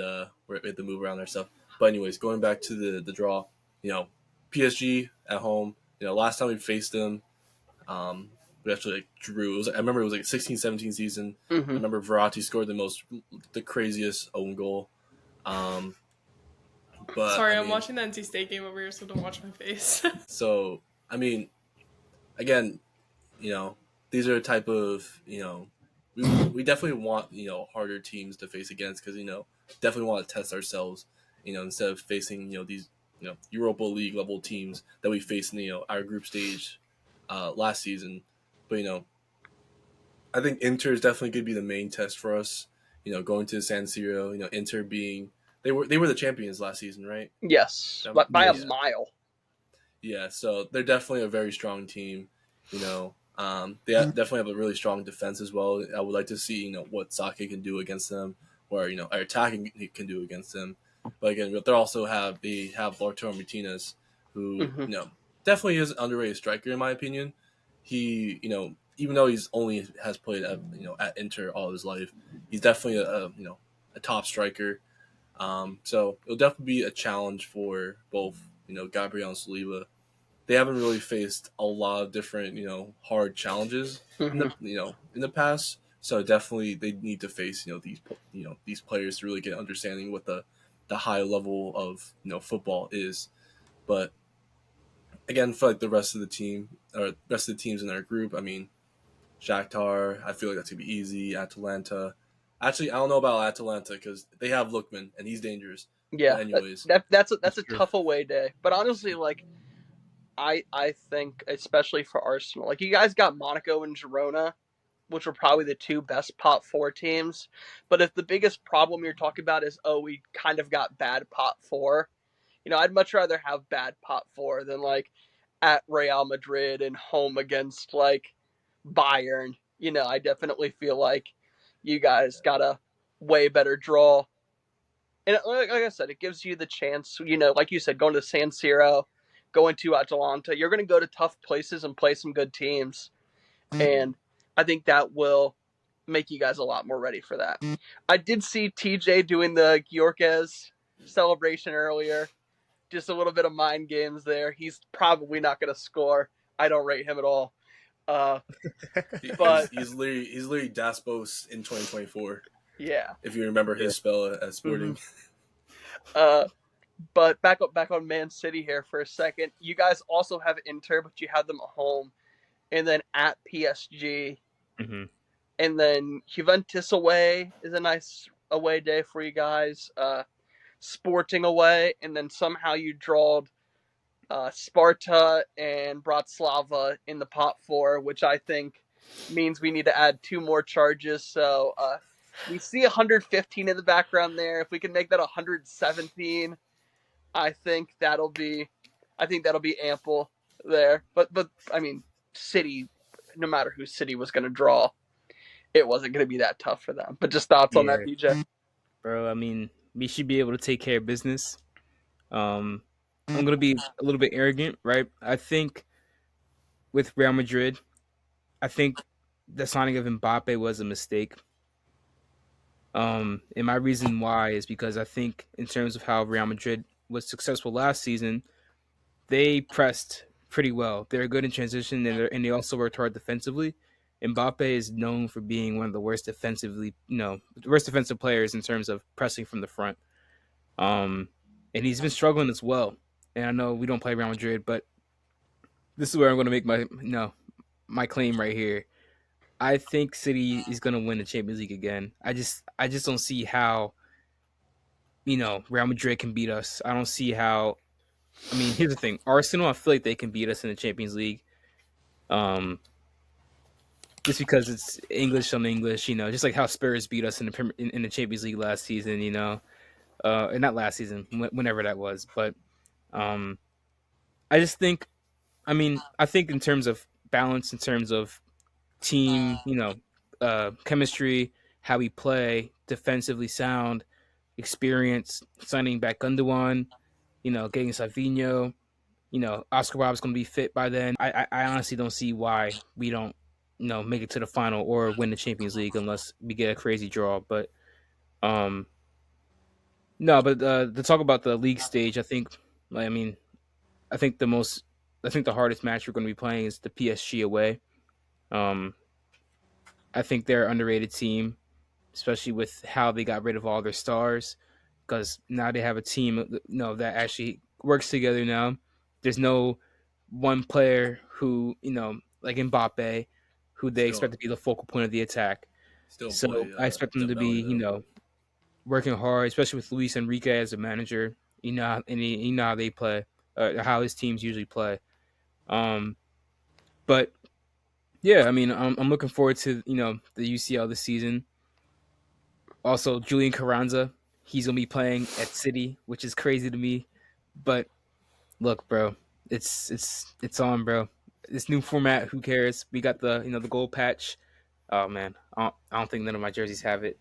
we have to move around our stuff. But anyways, going back to the draw, PSG at home. Last time we faced them, we actually like drew. I remember it was like 16-17 season. I Mm-hmm. remember Verratti scored the craziest own goal. Um, but Sorry, I I'm mean, watching the NC State game over here, so don't watch my face. so I mean, again, you know, these are the type of we definitely want harder teams to face against because definitely want to test ourselves. Instead of facing these Europa League level teams that we faced in our group stage last season. But I think Inter is definitely going to be the main test for us. Going to San Siro. Inter being they were the champions last season, right? Yes, That, but by a Yes. yeah, mile. yeah. So they're definitely a very strong team. They definitely have a really strong defense as well. I would like to see what Sake can do against them, or our attacking can do against them. But again, they have Lautaro Martinez, who Mm-hmm. definitely is an underrated striker in my opinion. He even though he's only has played at Inter all his life, he's definitely a top striker. So it'll definitely be a challenge for both Gabriel and Saliba. They haven't really faced a lot of different hard challenges in Mm-hmm. the past. So definitely they need to face these players to really get an understanding what the high level of football is. But again, for like the rest of the team or rest of the teams in our group, I mean, Shakhtar, I feel like that's gonna be easy. Atalanta, actually, I don't know about Atalanta because they have Lookman and he's dangerous. Yeah, But anyways, that's That's a true. tough away day. But honestly, like I think especially for Arsenal, like you guys got Monaco and Girona, which were probably the two best pot four teams. But if the biggest problem you're talking about is we kind of got bad pot four, I'd much rather have bad pot four than like at Real Madrid and home against like Bayern. I definitely feel like you guys got a way better draw. And like I said, it gives you the chance, like you said, going to San Siro, going to Atalanta, you're going to go to tough places and play some good teams. And I think that will make you guys a lot more ready for that. I did see TJ doing the Gjorkes celebration earlier. Just a little bit of mind games there. He's probably not going to score. I don't rate him at all. Uh, he's but he's literally he's literally Daspos in 2024. yeah. If you remember Yeah. his spell at Mm-hmm. Sporting. Uh, but back on Man City here for a second. You guys also have Inter, but you have them at home, and then at PSG, Hmm. and then Juventus away is a nice away day for you guys. Sporting away, and then somehow you drawed Sparta and Bratislava in the pot four, which I think means we need to add two more charges. So we see 115 in the background there. If we can make that 117, I think that'll be ample there. But I mean, City, no matter who City was going to draw, it wasn't going to be that tough for them. But just thoughts on that, Yeah, DJ? bro. I mean, we should be able to take care of business. Um, I'm gonna be a little bit arrogant, right? I think with Real Madrid, I think the signing of Mbappe was a mistake. And my reason why is because I think in terms of how Real Madrid was successful last season, they pressed pretty well. They're good in transition, and they also worked hard defensively. Mbappe is known for being one of the worst defensively, worst defensive players in terms of pressing from the front. Um, and he's been struggling as well. And I know we don't play Real Madrid, but this is where I'm going to make my claim right here. I think City is going to win the Champions League again. I just don't see how Real Madrid can beat us. I don't see how. I mean, here's the thing: Arsenal, I feel like they can beat us in the Champions League. Um, just because it's English on English, just like how Spurs beat us in the Champions League last season, and not last season, whenever that was. But um, I just think, I mean, I think in terms of balance, in terms of team, chemistry, how we play, defensively sound, experience, signing back Gundogan, getting Savinho, Oscar Rob's going to be fit by then. I honestly don't see why we don't, make it to the final or win the Champions League unless we get a crazy draw. But um, no, but to talk about the league stage, I think, I mean, I think the hardest match we're going to be playing is the PSG away. Um, I think they're an underrated team, especially with how they got rid of all their stars. Because now they have a team, that actually works together. Now, there's no one player who, like Mbappe, who they expect Still, to be the focal point of the attack. still So boy I expect them to be, Dembele though. working hard, especially with Luis Enrique as a manager. You know how they play, how his teams usually play. Um, but yeah, I mean, I'm looking forward to the UCL this season. Also, Julian Carranza, he's gonna be playing at City, which is crazy to me. But look, bro, it's on, bro. This new format, who cares? We got the gold patch. Oh man, I don't think none of my jerseys have it.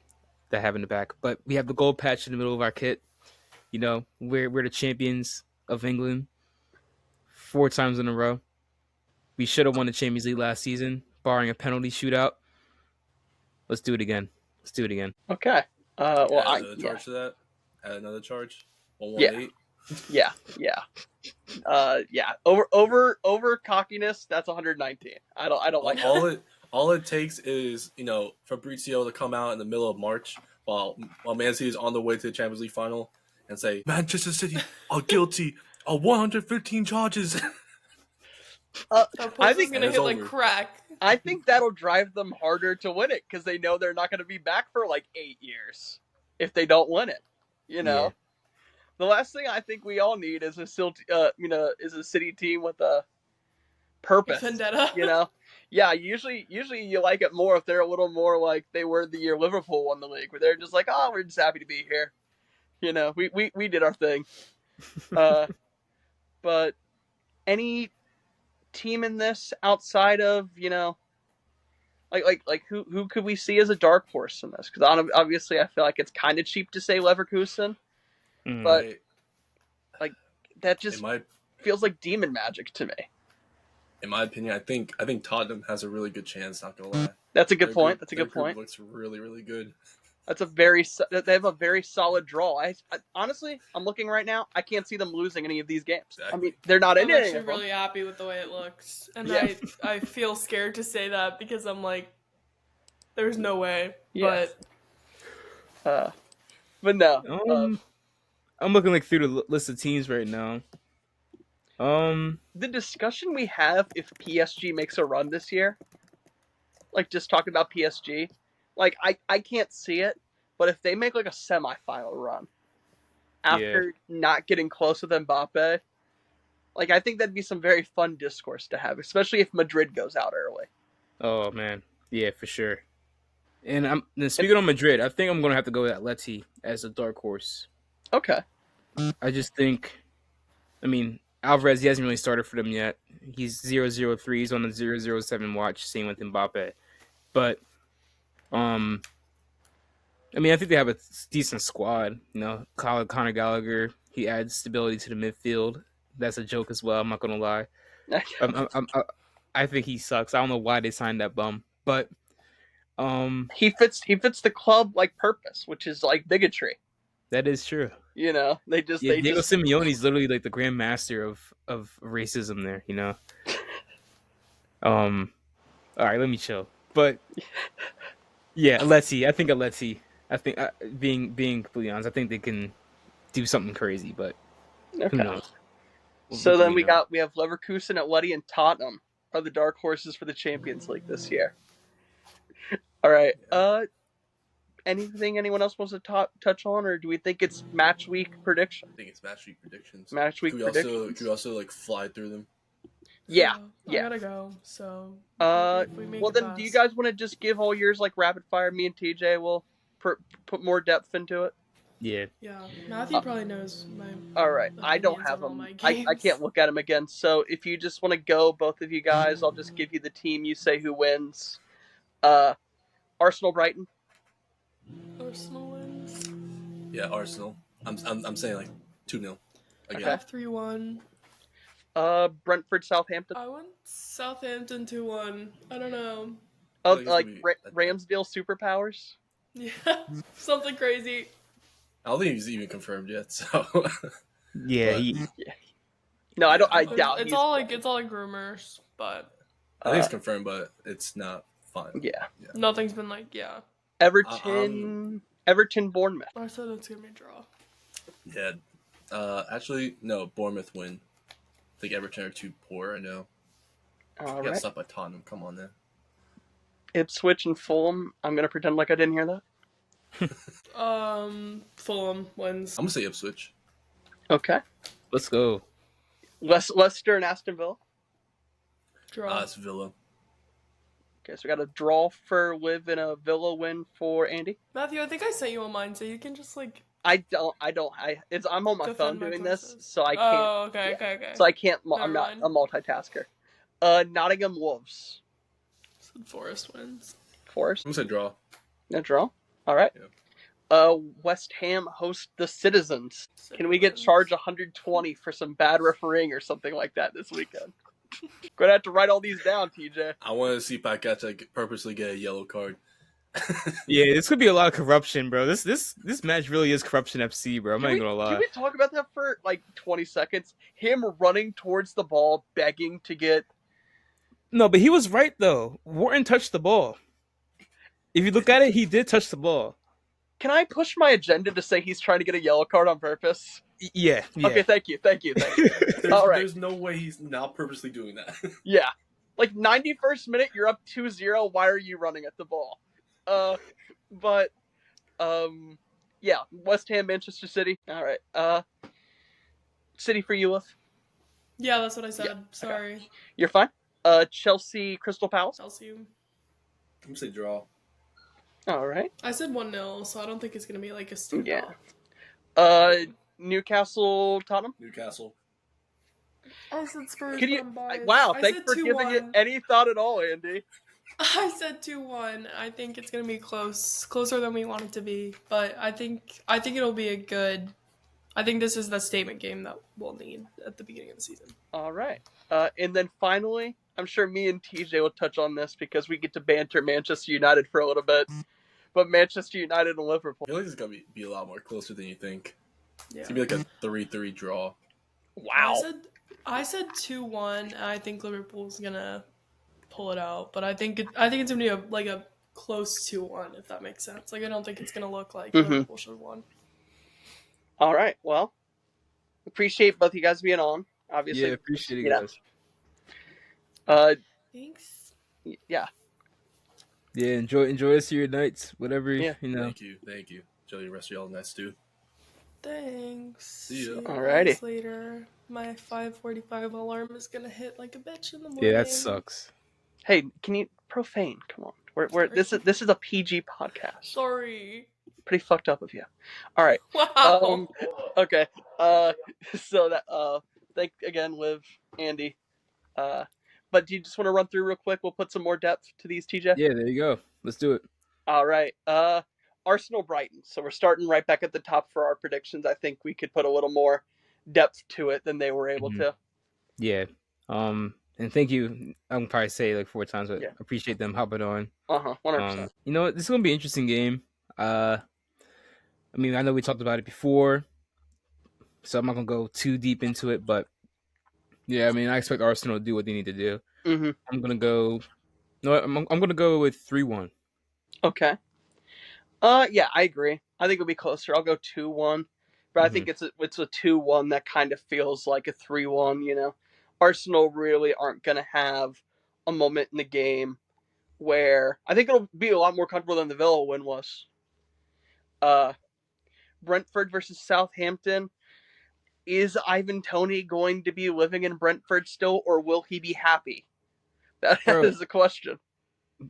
That have in the back, but we have the gold patch in the middle of our kit. We're the champions of England 4 times in a row. We should have won the Champions League last season, barring a penalty shootout. Let's do it again. Let's do it again. Okay. Well, Add another charge to that. Add another charge. 118. Yeah. Yeah. Over cockiness. That's 119. I don't like that. All it takes is Fabrizio to come out in the middle of March while Man City is on the way to the Champions League final and say Manchester City are guilty of 115 charges. I think gonna hit like crack. I think that'll drive them harder to win it because they know they're not going to be back for like 8 years if they don't win it. Yeah. The last thing I think we all need is a City team with a purpose. Vendetta. Yeah. Usually you like it more if they're a little more like they were the year Liverpool won the league, where they're just like, oh, we're just happy to be here. We did our thing. But any team in this outside of like who could we see as a dark horse in this? Because obviously I feel like it's kind of cheap to say Leverkusen, but like that just feels like demon magic to me. In my opinion, I think Tottenham has a really good chance. Not gonna lie. That's a good point. That's a good point. Looks really, really good. They have a very solid draw. I honestly, I'm looking right now. I can't see them losing any of these games. Exactly. I mean, they're not in it. I'm actually really happy with the way it looks, and yeah. I feel scared to say that because I'm like, there's no way. Yes. But no. I'm looking like through the list of teams right now. The discussion we have if PSG makes a run this year, like just talking about PSG, like I can't see it, but if they make like a semifinal run after not getting close with Mbappe, like I think that'd be some very fun discourse to have, especially if Madrid goes out early. Oh man, yeah, for sure. And speaking of Madrid, I think I'm gonna have to go with Atleti as a dark horse. Okay. I just think, I mean, Alvarez, he hasn't really started for them yet. He's 0-0-3. He's on the 0-0-7 watch. Same with Mbappe. But, I mean, I think they have a decent squad. Conor Gallagher, he adds stability to the midfield. That's a joke as well. I'm not gonna lie. I think he sucks. I don't know why they signed that bum, but he fits the club like purpose, which is like bigotry. That is true. Diego Simeone's literally like the grand master of racism there. All right, let me chill. But yeah, Atleti. I think Atleti. I think being completely honest, I think they can do something crazy, but who knows? So then we have Leverkusen, Atleti, and Tottenham are the dark horses for the Champions League this year. All right. Anything anyone else wants to touch on, or do we think it's match week prediction? I think it's match week predictions. Could we also like fly through them? Yeah. I gotta go. So. Well then, do you guys want to just give all yours like rapid fire? Me and TJ will put more depth into it. Yeah. Yeah. Matthew probably knows my. All right. I don't have them. I can't look at them again. So if you just want to go, both of you guys, I'll just give you the team. You say who wins. Arsenal, Brighton. Arsenal wins. Yeah, Arsenal. I'm saying like 2-0 again. Okay. 3-1. Brentford, Southampton. I went Southampton 2-1. I don't know. Oh, like Ramsdale superpowers. Yeah, something crazy. I don't think he's even confirmed yet. So. Yeah. No, I don't. I doubt. It's all like rumors, but. I think it's confirmed, but it's not final. Yeah. Nothing's been Everton, Bournemouth. I said it's gonna be a draw. Yeah. Actually, no. Bournemouth win. I think Everton are too poor. I know. All Got right. stopped by Tottenham. Come on, then. Ipswich and Fulham. I'm gonna pretend like I didn't hear that. Fulham wins. I'm gonna say Ipswich. Okay. Let's go. Leicester and Aston Villa. Draw. It's Villa. Okay, so we got a draw for Liv and a Villa win for Andy. Matthew, I think I sent you on mine, so you can just I'm on my phone doing this, so I can't. Oh, okay, okay. So I can't. Never I'm not mind. a multitasker. Nottingham Wolves. Said Forest wins. Forest. I'm gonna say draw. No draw. All right. Yeah. West Ham host the Citizens. City Can we get wins. charged 120 for some bad refereeing or something like that this weekend? Gonna have to write all these down, TJ. I want to see Paqueta purposely get a yellow card. Yeah, this could be a lot of corruption, bro. This match really is corruption FC, bro. I'm not even gonna lie. Can we talk about that for like 20 seconds? Him running towards the ball, begging to get. No, but he was right though. Wharton touched the ball. If you look at it, he did touch the ball. Can I push my agenda to say he's trying to get a yellow card on purpose? Yeah. Okay, thank you. All right. There's no way he's not purposely doing that. Yeah. Like 91st minute, you're up 2-0. Why are you running at the ball? Yeah. West Ham, Manchester City. All right. City for you, Liv. Yeah, that's what I said. Yeah, Sorry. Okay. You're fine. Chelsea, Crystal Palace. Chelsea. I'm gonna say draw. All right. I said 1-0, so I don't think it's gonna be like a stupid. Yeah. Newcastle, Tottenham. Newcastle. I said Spurs. Can you? Biased. Wow, I thanks said for 2-1. giving it any thought at all, Andy. I said 2-1. I think it's gonna be closer than we want it to be. But I think it'll be a good. I think this is the statement game that we'll need at the beginning of the season. All right. And then finally, I'm sure me and TJ will touch on this because we get to banter Manchester United for a little bit. But Manchester United and Liverpool. I feel like it's gonna be a lot more closer than you think. Yeah. It's gonna be like a 3-3 draw. Wow. I said 2-1. I think Liverpool's gonna pull it out, but I think it's gonna be a close 2-1 if that makes sense. Like I don't think it's gonna look like Liverpool should have won. All right. Well, appreciate both you guys being on. Obviously. Yeah, appreciate it, guys. Thanks. Yeah. Yeah, enjoy us of your nights, whatever you know. Thank you. Enjoy the rest of y'all nights too. Thanks. See ya. Alrighty. Guys later. My 5:45 alarm is gonna hit like a bitch in the morning. Yeah, that sucks. Hey, can you profane? Come on. We're this is a PG podcast. Sorry. Pretty fucked up of you. All right. Wow. Okay. So that thank again, Liv, Andy. But do you just want to run through real quick? We'll put some more depth to these, TJ. Yeah, there you go. Let's do it. All right. Arsenal Brighton. So we're starting right back at the top for our predictions. I think we could put a little more depth to it than they were able to. Yeah. And thank you. I'm probably say like 4 times, but appreciate them hopping on. 100%. You know what? This is gonna be an interesting game. I mean, I know we talked about it before, so I'm not gonna go too deep into it, but yeah, I mean, I expect Arsenal to do what they need to do. Mm-hmm. I'm gonna go. No, I'm gonna go with 3-1. Okay. Yeah, I agree. I think it'll be closer. I'll go 2-1, but I think it's a 2-1 that kind of feels like a 3-1. You know, Arsenal really aren't gonna have a moment in the game where I think it'll be a lot more comfortable than the Villa win was. Brentford versus Southampton. Is Ivan Toney going to be living in Brentford still, or will he be happy? That is the question.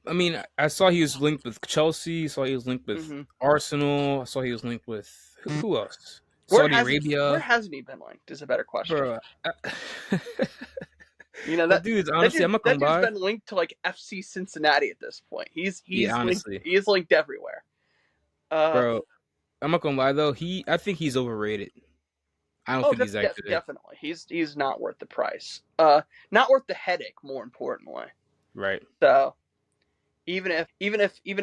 I mean, I saw he was linked with Chelsea. Saw he was linked with Arsenal. I saw he was linked with who else? Saudi Arabia. Where hasn't he been linked? Is a better question. Bro, you know that dude. Honestly, I'm not gonna lie. That dude's been linked to like FC Cincinnati at this point. He's honestly, linked, he is linked everywhere. Bro, I'm not gonna lie though. I think he's overrated. I don't think he's that good. Definitely, he's not worth the price. Not worth the headache. More importantly, right? So, even if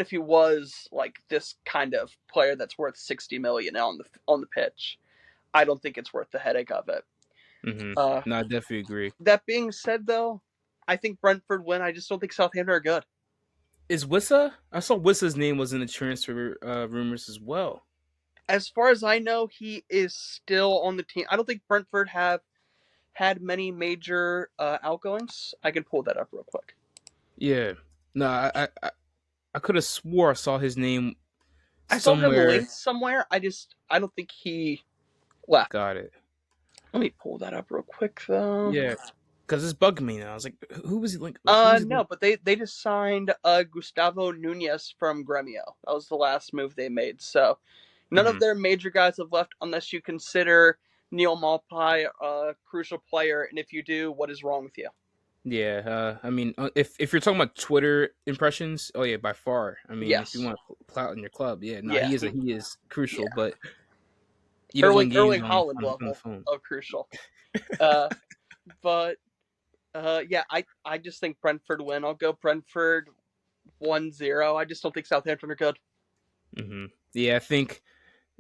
he was like this kind of player that's worth $60 million on the pitch, I don't think it's worth the headache of it. No, I definitely agree. That being said, though, I think Brentford win. I just don't think Southampton are good. Is Wissa? I saw Wissa's name was in the transfer rumors as well. As far as I know, he is still on the team. I don't think Brentford have had many major outgoings. I can pull that up real quick. Yeah. No, I could have swore I saw his name I saw him somewhere. linked somewhere. I don't think he left. Got it. Let me pull that up real quick though. Yeah. Because it's bugging me now. I was like, who was he linked? No, but they just signed Gustavo Nunez from Gremio. That was the last move they made. So none of their major guys have left, unless you consider Neil Maupay a crucial player. And if you do, what is wrong with you? Yeah, I mean, if you're talking about Twitter impressions, oh yeah, by far. I mean, Yes. if you want clout in your club, yeah, no, Yeah. he is crucial, Yeah. but you don't win games Erling Haaland on the level phone. of crucial. But yeah, I just think Brentford win. I'll go Brentford 1-0. I just don't think Southampton are good. Yeah, I think.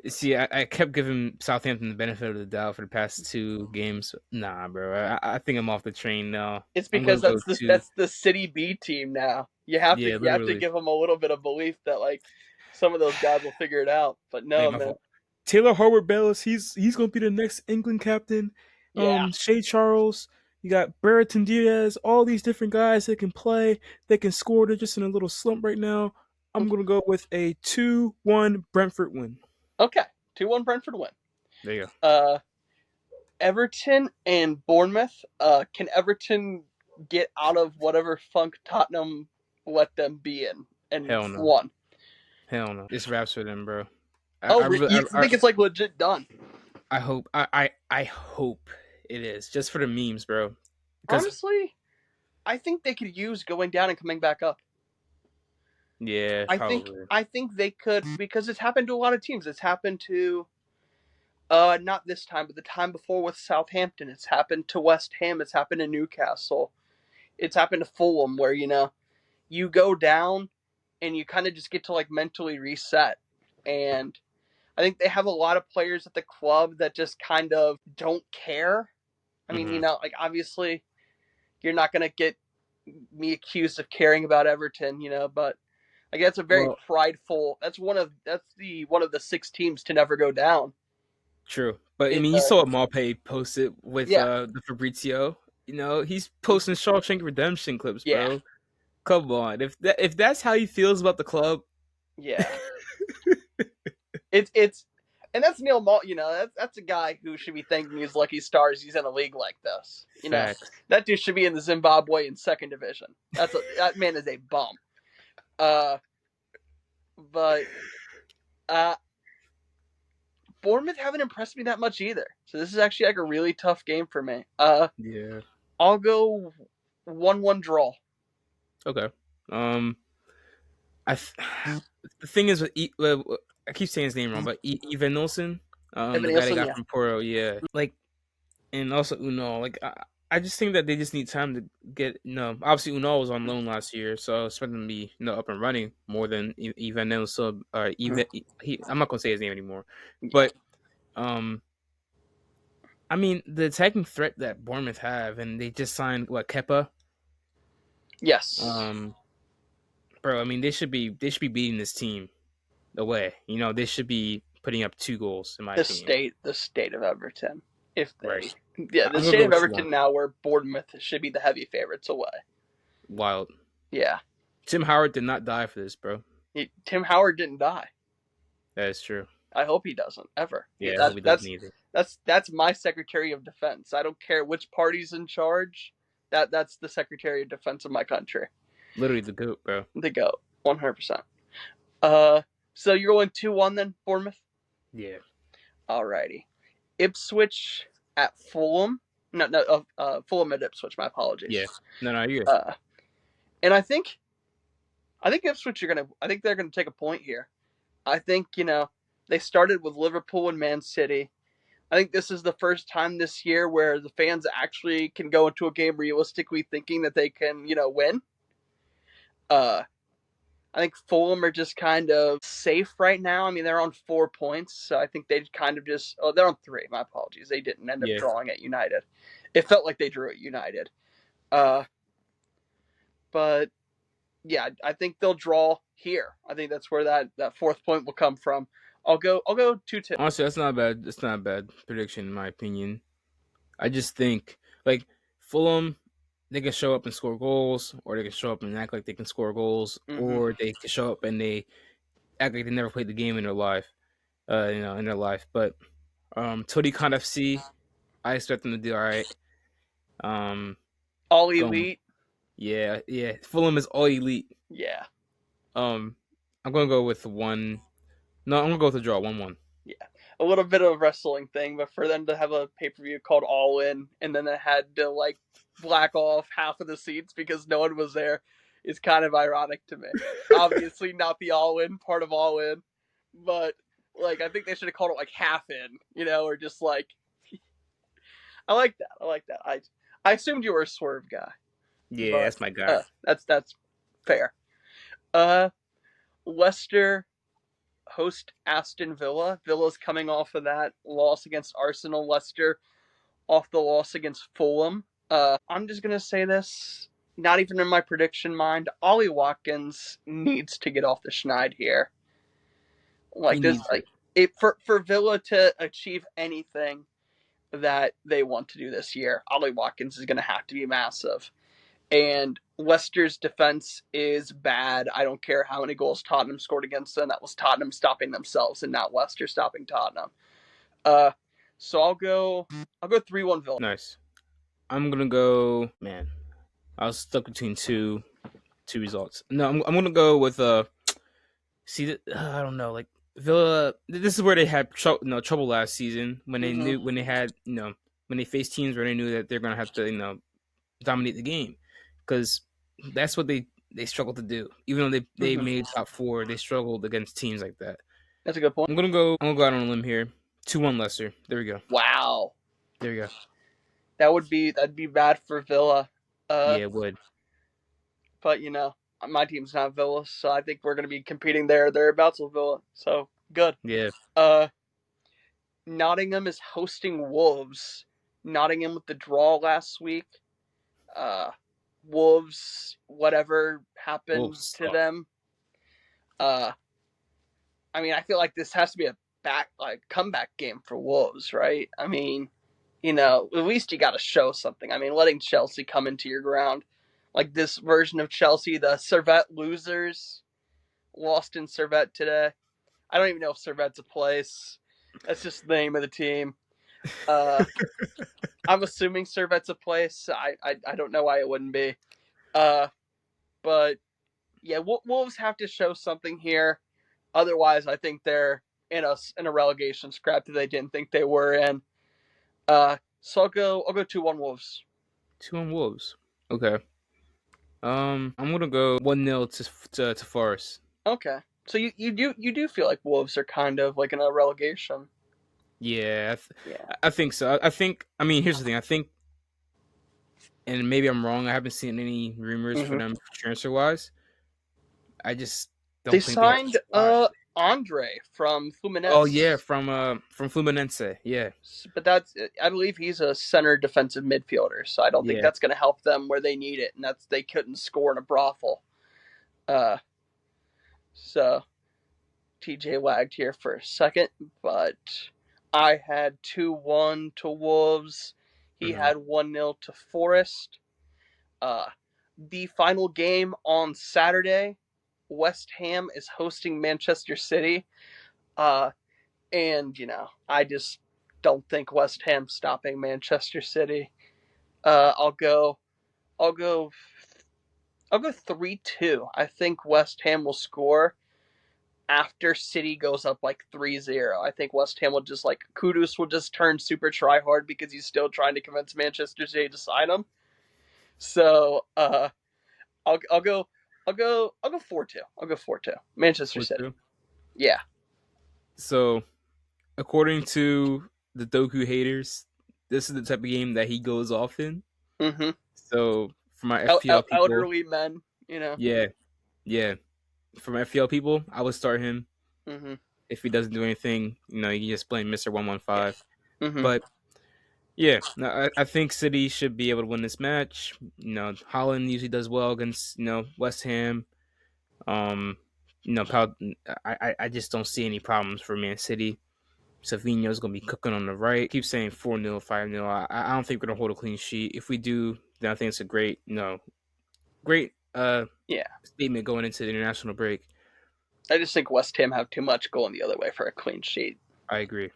See, I kept giving Southampton the benefit of the doubt for the past 2 games. Nah, bro, I think I'm off the train now. It's I'm gonna because go to that's the City B team now. You have yeah, to literally. give them a little bit of belief that like some of those guys will figure it out. But no, My man. fault. Taylor Harwood-Bellis, he's gonna be the next England captain. Yeah. Shea Charles, you got Brereton Diaz, all these different guys that can play, they can score. They're just in a little slump right now. I'm gonna go with a 2-1 Brentford win. Okay. 2-1 Brentford win. There you go. Everton and Bournemouth. Can Everton get out of whatever funk Tottenham let them be in and Hell no. won? Hell no. It's wraps for them, bro. You think it's like legit done? I hope I hope it is, just for the memes, bro. Honestly, I think they could use going down and coming back up. Yeah, probably. I think they could, because it's happened to a lot of teams. It's happened to not this time, but the time before with Southampton. It's happened to West Ham. It's happened to Newcastle. It's happened to Fulham, where you go down and you kind of just get to like mentally reset. And I think they have a lot of players at the club that just kind of don't care. I mean, like obviously you're not going to get me accused of caring about Everton, but like that's a very prideful. That's one of the 6 teams to never go down. True, but I mean, you saw what Maupay posted with the Fabrizio. He's posting Shawshank Redemption clips, bro. Yeah. Come on, if that's how he feels about the club, yeah, it's and that's Neil Malt. That's a guy who should be thanking his lucky stars he's in a league like this. Facts. That dude should be in the Zimbabwe in 2nd division. That man is a bum. But Bournemouth haven't impressed me that much either. So this is actually like a really tough game for me. Yeah. I'll go 1-1 draw. Okay. The thing is with I keep saying his name wrong, but Ivan Nilsson, the guy they got from Porto, yeah. Like, and also Unal, like I just think that they just need time to get. Obviously Unal was on loan last year, so I expect him to be up and running more than Ivan Nilsson. I'm not gonna say his name anymore, but I mean the attacking threat that Bournemouth have, and they just signed Kepa. Yes. Bro, I mean they should be beating this team away. They should be putting up 2 goals in my opinion. The state of Everton. The I'm state of Everton now, where Bournemouth should be the heavy favorites away. Wild. Yeah. Tim Howard did not die for this, bro. Tim Howard didn't die. That is true. I hope he doesn't ever. Yeah, I hope he doesn't either. That's my Secretary of Defense. I don't care which party's in charge. That's the Secretary of Defense of my country. Literally the GOAT, bro. The GOAT, 100%. So you're going 2-1 then, Bournemouth? Yeah. Alrighty. Ipswich at Fulham. No, Fulham at Ipswich. My apologies. Yeah. No, you're good. And I think Ipswich I think they're gonna take a point here. I think they started with Liverpool and Man City. I think this is the first time this year where the fans actually can go into a game realistically thinking that they can win. I think Fulham are just kind of safe right now. I mean, they're on 4 points, so I think they'd kind of just... Oh, they're on 3. My apologies. They didn't end up drawing at United. It felt like they drew at United. but yeah, I think they'll draw here. I think that's where that 4th point will come from. I'll go 2-2. Honestly, that's not bad. That's not a bad prediction in my opinion. I just think like Fulham, they can show up and score goals, or they can show up and act like they can score goals, Mm-hmm. or they can show up and they act like they never played the game in their life. In their life. But Tony Khan FC, I expect them to do all right. All Going, elite. yeah. Fulham is all elite. Yeah. Um, I'm gonna go with one. No, I'm gonna go with a draw, 1-1. Yeah. A little bit of a wrestling thing, but for them to have a pay per view called All In and then they had to like black off half of the seats because no one was there is kind of ironic to me. Obviously, not the All In part of All In, but like I think they should have called it like half in, or just like I like that. I like that. I assumed you were a Swerve guy, Yeah, but that's my guy. that's fair. Leicester host Aston Villa. Villa's coming off of that loss against Arsenal. Leicester off the loss against Fulham. I'm just gonna say this. Not even in my prediction mind. Ollie Watkins needs to get off the schneid here. He Like this, needs like it for Villa to achieve anything that they want to do this year, Ollie Watkins is going to have to be massive. And Leicester's defense is bad. I don't care how many goals Tottenham scored against them. That was Tottenham stopping themselves and not Leicester stopping Tottenham. So I'll go 3-1 Villa. nice. I'm gonna go. Man, I was stuck between two results. No, I'm gonna go with See, I don't know. Like Villa, this is where they had trouble last season when they knew when they had when they faced teams where they knew that they're gonna have to dominate the game, because that's what they struggled to do. Even though they made top four, they struggled against teams like that. That's a good point. I'm gonna go out on a limb here. 2-1 Leicester. There we go. Wow. There we go. That'd be bad for Villa. Yeah, it would. But my team's not Villa, so I think we're going to be competing thereabouts with Villa. So good. Yeah. Nottingham is hosting Wolves. Nottingham with the draw last week. Wolves, whatever happened to them. I mean, I feel like this has to be a comeback game for Wolves, right? I mean, at least you got to show something. I mean, letting Chelsea come into your ground, like this version of Chelsea, the Servette losers, lost in Servette today. I don't even know if Servette's a place. That's just the name of the team. I'm assuming Servette's a place. I don't know why it wouldn't be. But yeah, Wolves have to show something here. Otherwise, I think they're in a relegation scrap that they didn't think they were in. So I'll go 2-1 Wolves. 2-1 Wolves. Okay. I'm gonna go 1-0 to Forest. Okay. So you do feel like Wolves are kind of like in a relegation. Yeah, I think so. I mean, here's the thing. I think, and maybe I'm wrong. I haven't seen any rumors for them transfer wise. I just don't they think signed Andre from Fluminense. Oh yeah, from Fluminense. Yeah, but I believe he's a center defensive midfielder, so I don't think that's going to help them where they need it, and they couldn't score in a brothel. So TJ lagged here for a second, but I had 2-1 to Wolves. He had 1-0 to Forest. The final game on Saturday, West Ham is hosting Manchester City. And I just don't think West Ham's stopping Manchester City. I'll go 3-2. I think West Ham will score after City goes up like 3-0. I think West Ham will just Kudus will just turn super try hard because he's still trying to convince Manchester City to sign him. So I'll go 4-2. I'll go 4-2. Manchester 4-2. City. Yeah. So according to the Doku haters, this is the type of game that he goes off in. Mm-hmm. So for my FPL people, elderly men, Yeah. For my FPL people, I would start him. Mm-hmm. If he doesn't do anything, you can just blame Mr. 115. Mm-hmm. But Yeah, no, I think City should be able to win this match. Holland usually does well against West Ham. Um, I just don't see any problems for Man City. Savinho's gonna be cooking on the right. Keep saying 4-0, 5-0. I don't think we're gonna hold a clean sheet. If we do, then I think it's a great Yeah, statement going into the international break. I just think West Ham have too much going the other way for a clean sheet. I agree.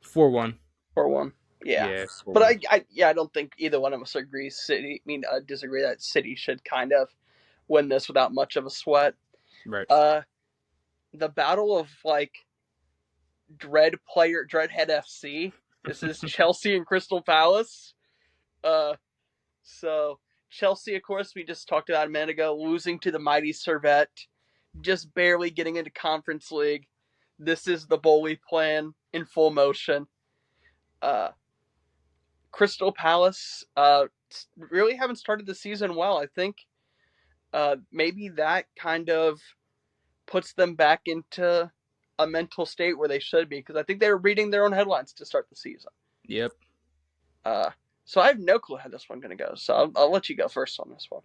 4-1. 4-1. Yeah, Yeah, but 4-1. I don't think either one of us agrees. Disagree that City should kind of win this without much of a sweat. Right. The battle of Dreadhead FC. This is Chelsea and Crystal Palace. So Chelsea, of course, we just talked about a minute ago, losing to the mighty Servette, just barely getting into Conference League. This is the Bowley plan in full motion. Crystal Palace really haven't started the season well. I think maybe that kind of puts them back into a mental state where they should be, because I think they were reading their own headlines to start the season. Yep. So I have no clue how this one's going to go. So I'll let you go first on this one.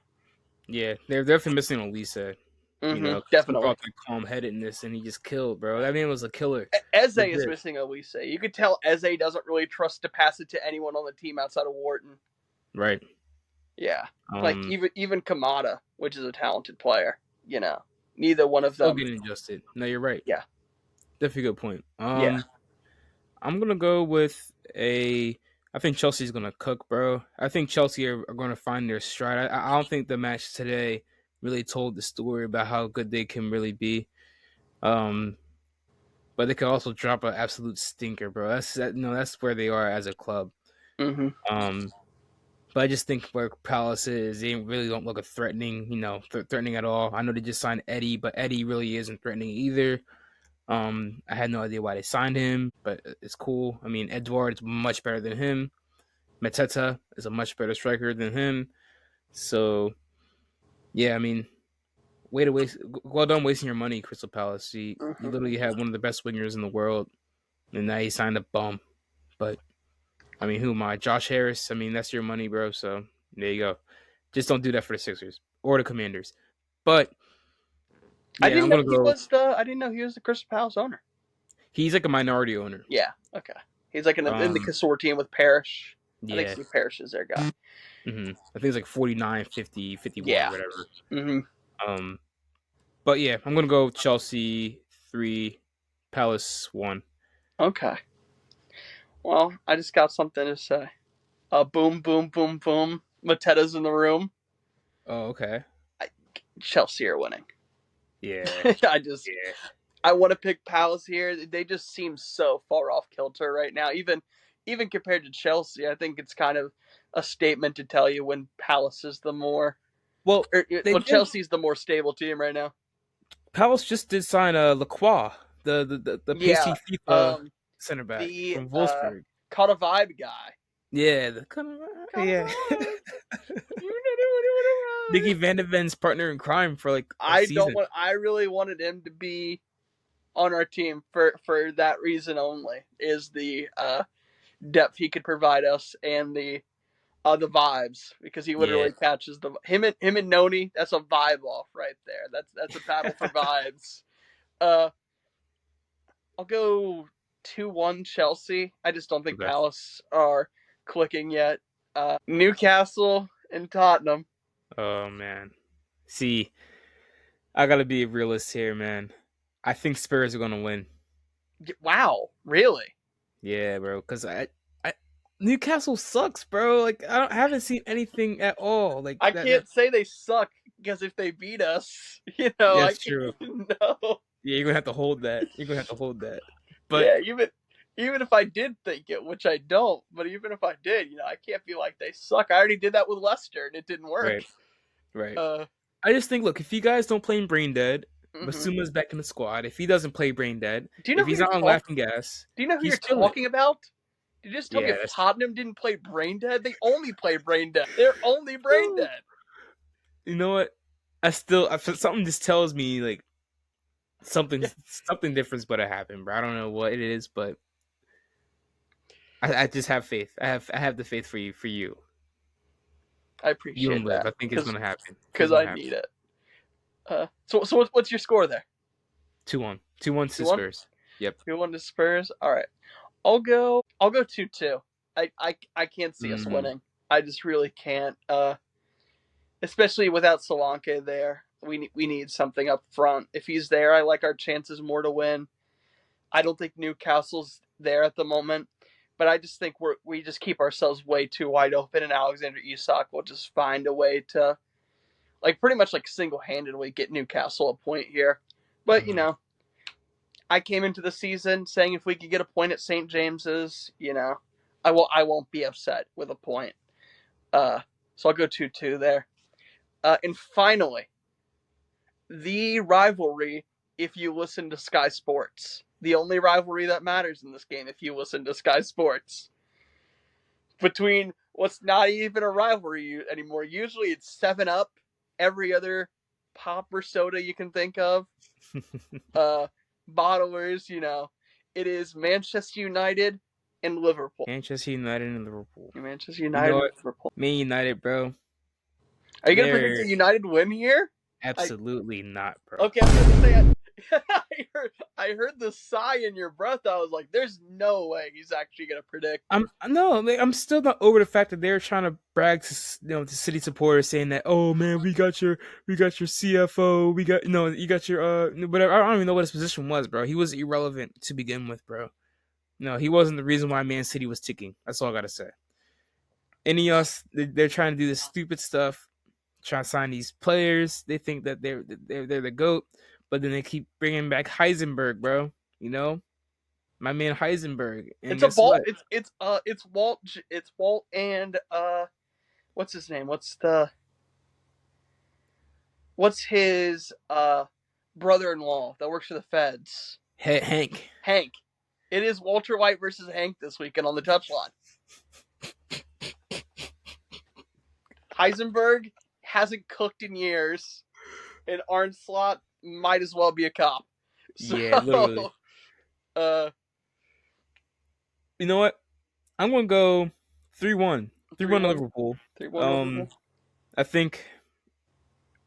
Yeah, they're definitely missing Olise. He Definitely. brought that calm-headedness and he just killed, bro. That man was a killer. Eze Legit. is missing Olise. You could tell Eze doesn't really trust to pass it to anyone on the team outside of Wharton. Right. Yeah. Even Kamada, which is a talented player, neither one of still them. getting adjusted. No, you're right. Yeah. Definitely a good point. Yeah. I'm gonna go with I think Chelsea's gonna cook, bro. I think Chelsea are gonna find their stride. I don't think the match today really told the story about how good they can really be. But they could also drop an absolute stinker, bro. That's where they are as a club. Mm-hmm. But I just think where Palace is, they really don't look threatening, threatening at all. I know they just signed Eddie, but Eddie really isn't threatening either. I had no idea why they signed him, but it's cool. I mean, Edouard's much better than him. Mateta is a much better striker than him. So, yeah, I mean, well done wasting your money, Crystal Palace. You literally had one of the best wingers in the world, and now he signed a bum. But I mean, who am I? Josh Harris. I mean, that's your money, bro. So there you go. Just don't do that for the Sixers or the Commanders. But yeah, I didn't I'm know gonna go. I didn't know he was the Crystal Palace owner. He's like a minority owner. Yeah. Okay. He's like in the consortium with Parrish. Yeah. I think Steve Parrish is their guy. Mm-hmm. I think it's like 49, 50, 51, yeah. whatever. Mm-hmm. But yeah, I'm gonna go Chelsea 3, Palace 1. Okay. Well, I just got something to say. Boom, boom, boom, boom. Mateta's in the room. Oh, okay. Chelsea are winning. Yeah. I want to pick Palace here. They just seem so far off kilter right now. Even compared to Chelsea, I think it's kind of a statement to tell you when Palace is the more Chelsea's the more stable team right now. Palace just did sign Lacroix, the PC FIFA center back from Wolfsburg. Caught a vibe guy. Yeah, yeah. Nicky Van de Ven's partner in crime for like a season. I really wanted him to be on our team for that reason only. Is the depth he could provide us and the vibes, because he literally catches him and Noni. That's a vibe off right there. That's a battle for vibes. I'll go 2-1 Chelsea. I just don't think Palace are clicking yet. Newcastle and Tottenham. Oh man, see, I gotta be a realist here, man. I think Spurs are gonna win. Wow, really? Yeah, bro. Because Newcastle sucks, bro. Like I haven't seen anything at all. Like I can't say they suck, because if they beat us, that's true. No. Yeah, you're gonna have to hold that. But yeah, even if I did think it, which I don't, but even if I did, I can't be like they suck. I already did that with Leicester and it didn't work. Right. I just think, look, if you guys don't play Brain Dead, Masuma's back in the squad. If he doesn't play Brain Dead, if he's not on laughing gas, do you know who you're talking about? Did you just tell me if Tottenham didn't play Brain Dead? They only play Brain Dead. They're only Brain Dead. You know what? Something just tells me like something different's gonna happen, bro. I don't know what it is, but I just have faith. I have the faith for you. For you, I you appreciate and Liv. that I think it's gonna happen. I think because it's gonna I happen. need it. So what's your score there? 2-1. 2-1 to 2-1. Spurs. Yep. 2-1 to Spurs. All right. I'll go 2-2. I can't see us winning. I just really can't. Especially without Solanke there. We need something up front. If he's there, I like our chances more to win. I don't think Newcastle's there at the moment, but I just think we just keep ourselves way too wide open, and Alexander Isak will just find a way to pretty much single-handedly get Newcastle a point here. But I came into the season saying if we could get a point at St. James's, I won't be upset with a point. So I'll go 2-2 there. And finally, the rivalry, if you listen to Sky Sports. The only rivalry that matters in this game, if you listen to Sky Sports. Between what's not even a rivalry anymore. Usually it's 7-Up, every other pop or soda you can think of. Bottlers, It is Manchester United and Liverpool. Manchester United and Liverpool. Manchester United and Liverpool. Man United, bro. Are you going to predict a United win here? Absolutely not, bro. Okay, I was going to say, I heard the sigh in your breath. I was like, there's no way he's actually going to predict. I'm still not over the fact that they're trying to brag to city supporters saying that, oh man, we got your CFO, you got your whatever. I don't even know what his position was, bro. He was irrelevant to begin with, bro. No, he wasn't the reason why Man City was ticking. That's all I gotta say. Any us, they're trying to do this stupid stuff, trying to sign these players. They think that they're the GOAT, but then they keep bringing back Heisenberg, bro. My man Heisenberg. And it's a Walt. What? It's Walt. It's Walt and what's his name? What's his brother-in-law that works for the feds? Hank. It is Walter White versus Hank this weekend on the touchline. Heisenberg hasn't cooked in years, and Arne Slot might as well be a cop. So, yeah, literally. You know what? I'm gonna go 3-1. 3-1 to Liverpool. 3-1 Liverpool. I think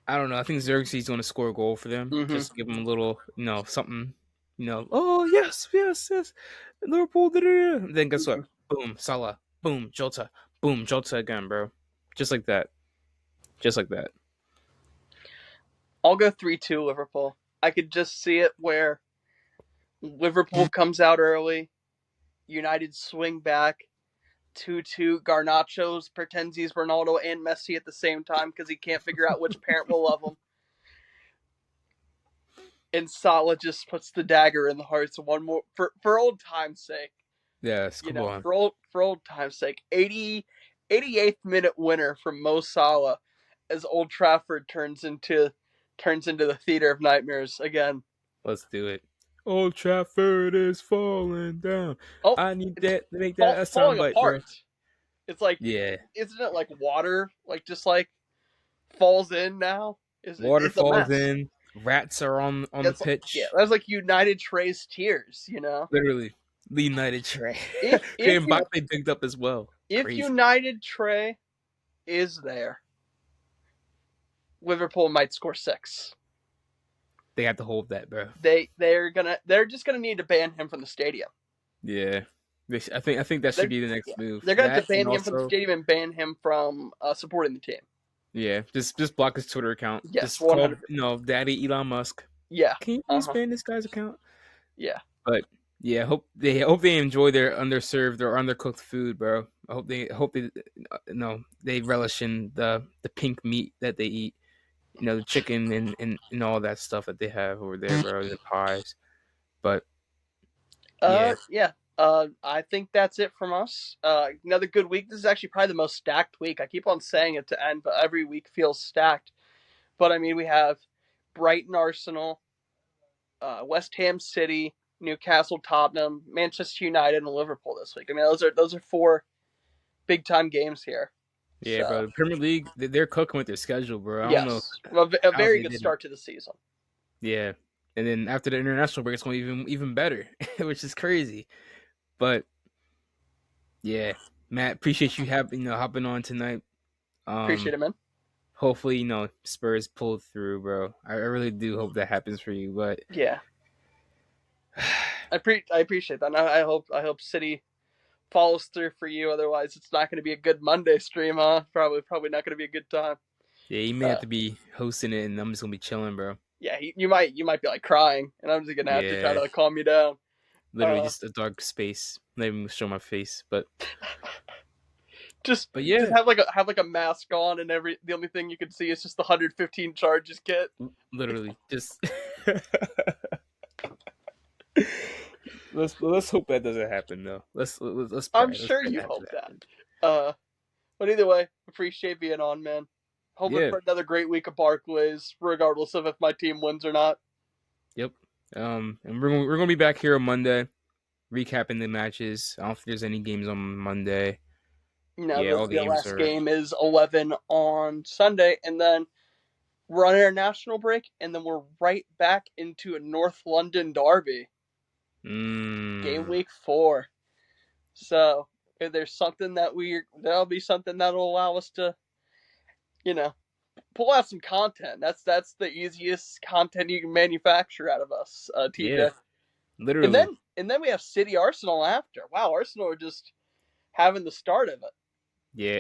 I think Xerxes gonna score a goal for them. Mm-hmm. Just give them a little, something. Oh yes. Liverpool. Then guess what? Boom, Salah. Boom, Jota. Boom, Jota again, bro. Just like that. I'll go 3-2 Liverpool. I could just see it where Liverpool comes out early, United swing back, 2-2. Garnacho's pretends he's Ronaldo and Messi at the same time because he can't figure out which parent will love him. And Salah just puts the dagger in the hearts of one more for old time's sake. Yes, come on. For old time's sake. 88th minute winner from Mo Salah as Old Trafford turns into the theater of nightmares again. Let's do it. Old Trafford is falling down. Oh, I need that to make that a soundbite, bro. It's like, isn't it like water? Just falls in now. Water falls in. Rats are on the pitch. Yeah, that's like United Trey's tears. Literally, the United Trey. Mbappe picked up as well. If Crazy. United Trey is there, Liverpool might score 6. They have to hold that, bro. They're just gonna need to ban him from the stadium. Yeah, I think that should be the next move. They're gonna have to ban him from the stadium and ban him from supporting the team. Yeah, just block his Twitter account. Yes, just call, Daddy Elon Musk. Yeah, can you please ban this guy's account? Yeah, but yeah, hope they enjoy their underserved or undercooked food, bro. I hope they relish in the pink meat that they eat. The chicken and all that stuff that they have over there, bro. The pies. But yeah. I think that's it from us. Another good week. This is actually probably the most stacked week. I keep on saying it to end, but every week feels stacked. But I mean, we have Brighton, Arsenal, West Ham City, Newcastle, Tottenham, Manchester United, and Liverpool this week. I mean, those are 4 big time games here. Yeah, bro. The Premier League, they're cooking with their schedule, bro. I don't know. A very good start to the season. Yeah, and then after the international break, it's going to be even better, which is crazy. But Yeah, Matt, appreciate you hopping on tonight. Appreciate it, man. Hopefully, Spurs pull through, bro. I really do hope that happens for you, but yeah, I appreciate that. And I hope City follows through for you. Otherwise, it's not going to be a good Monday stream, huh? Probably not going to be a good time. yeah, you may have to be hosting it, and I'm just gonna be chilling, bro. Yeah, you might be like crying, and I'm just gonna have to try Yeah, to like, calm you down. literally just a dark space. Not even show my face, but just yeah, have like a mask on, and the only thing you can see is just the 115 charges kit. literally just. Let's hope that doesn't happen though. Let's pray. I'm Let's sure pray you that hope happen. that. But either way, appreciate being on, man. Hoping Yeah. for another great week of Barclays, regardless of if my team wins or not. Yep. And we're gonna be back here on Monday, recapping the matches. I don't think there's any games on Monday. No, Yeah, all the the games last are. game is 11 on Sunday, and then we're on our national break, and then we're right back into a North London derby. Game week 4. So if there's something that'll be something that'll allow us to, pull out some content. That's the easiest content you can manufacture out of us, TJ. Yeah, And literally. then we have City Arsenal after. Wow, Arsenal are just having the start of it. Yeah,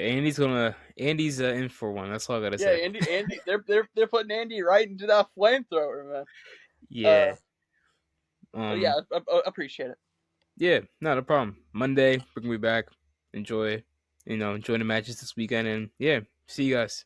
Andy's in for one. That's all I gotta Yeah, say. Andy, they're putting Andy right into that flamethrower, man. Yeah. But yeah, I appreciate it. Yeah, not a problem. Monday we're gonna be back. Enjoy the matches this weekend, and yeah, see you guys.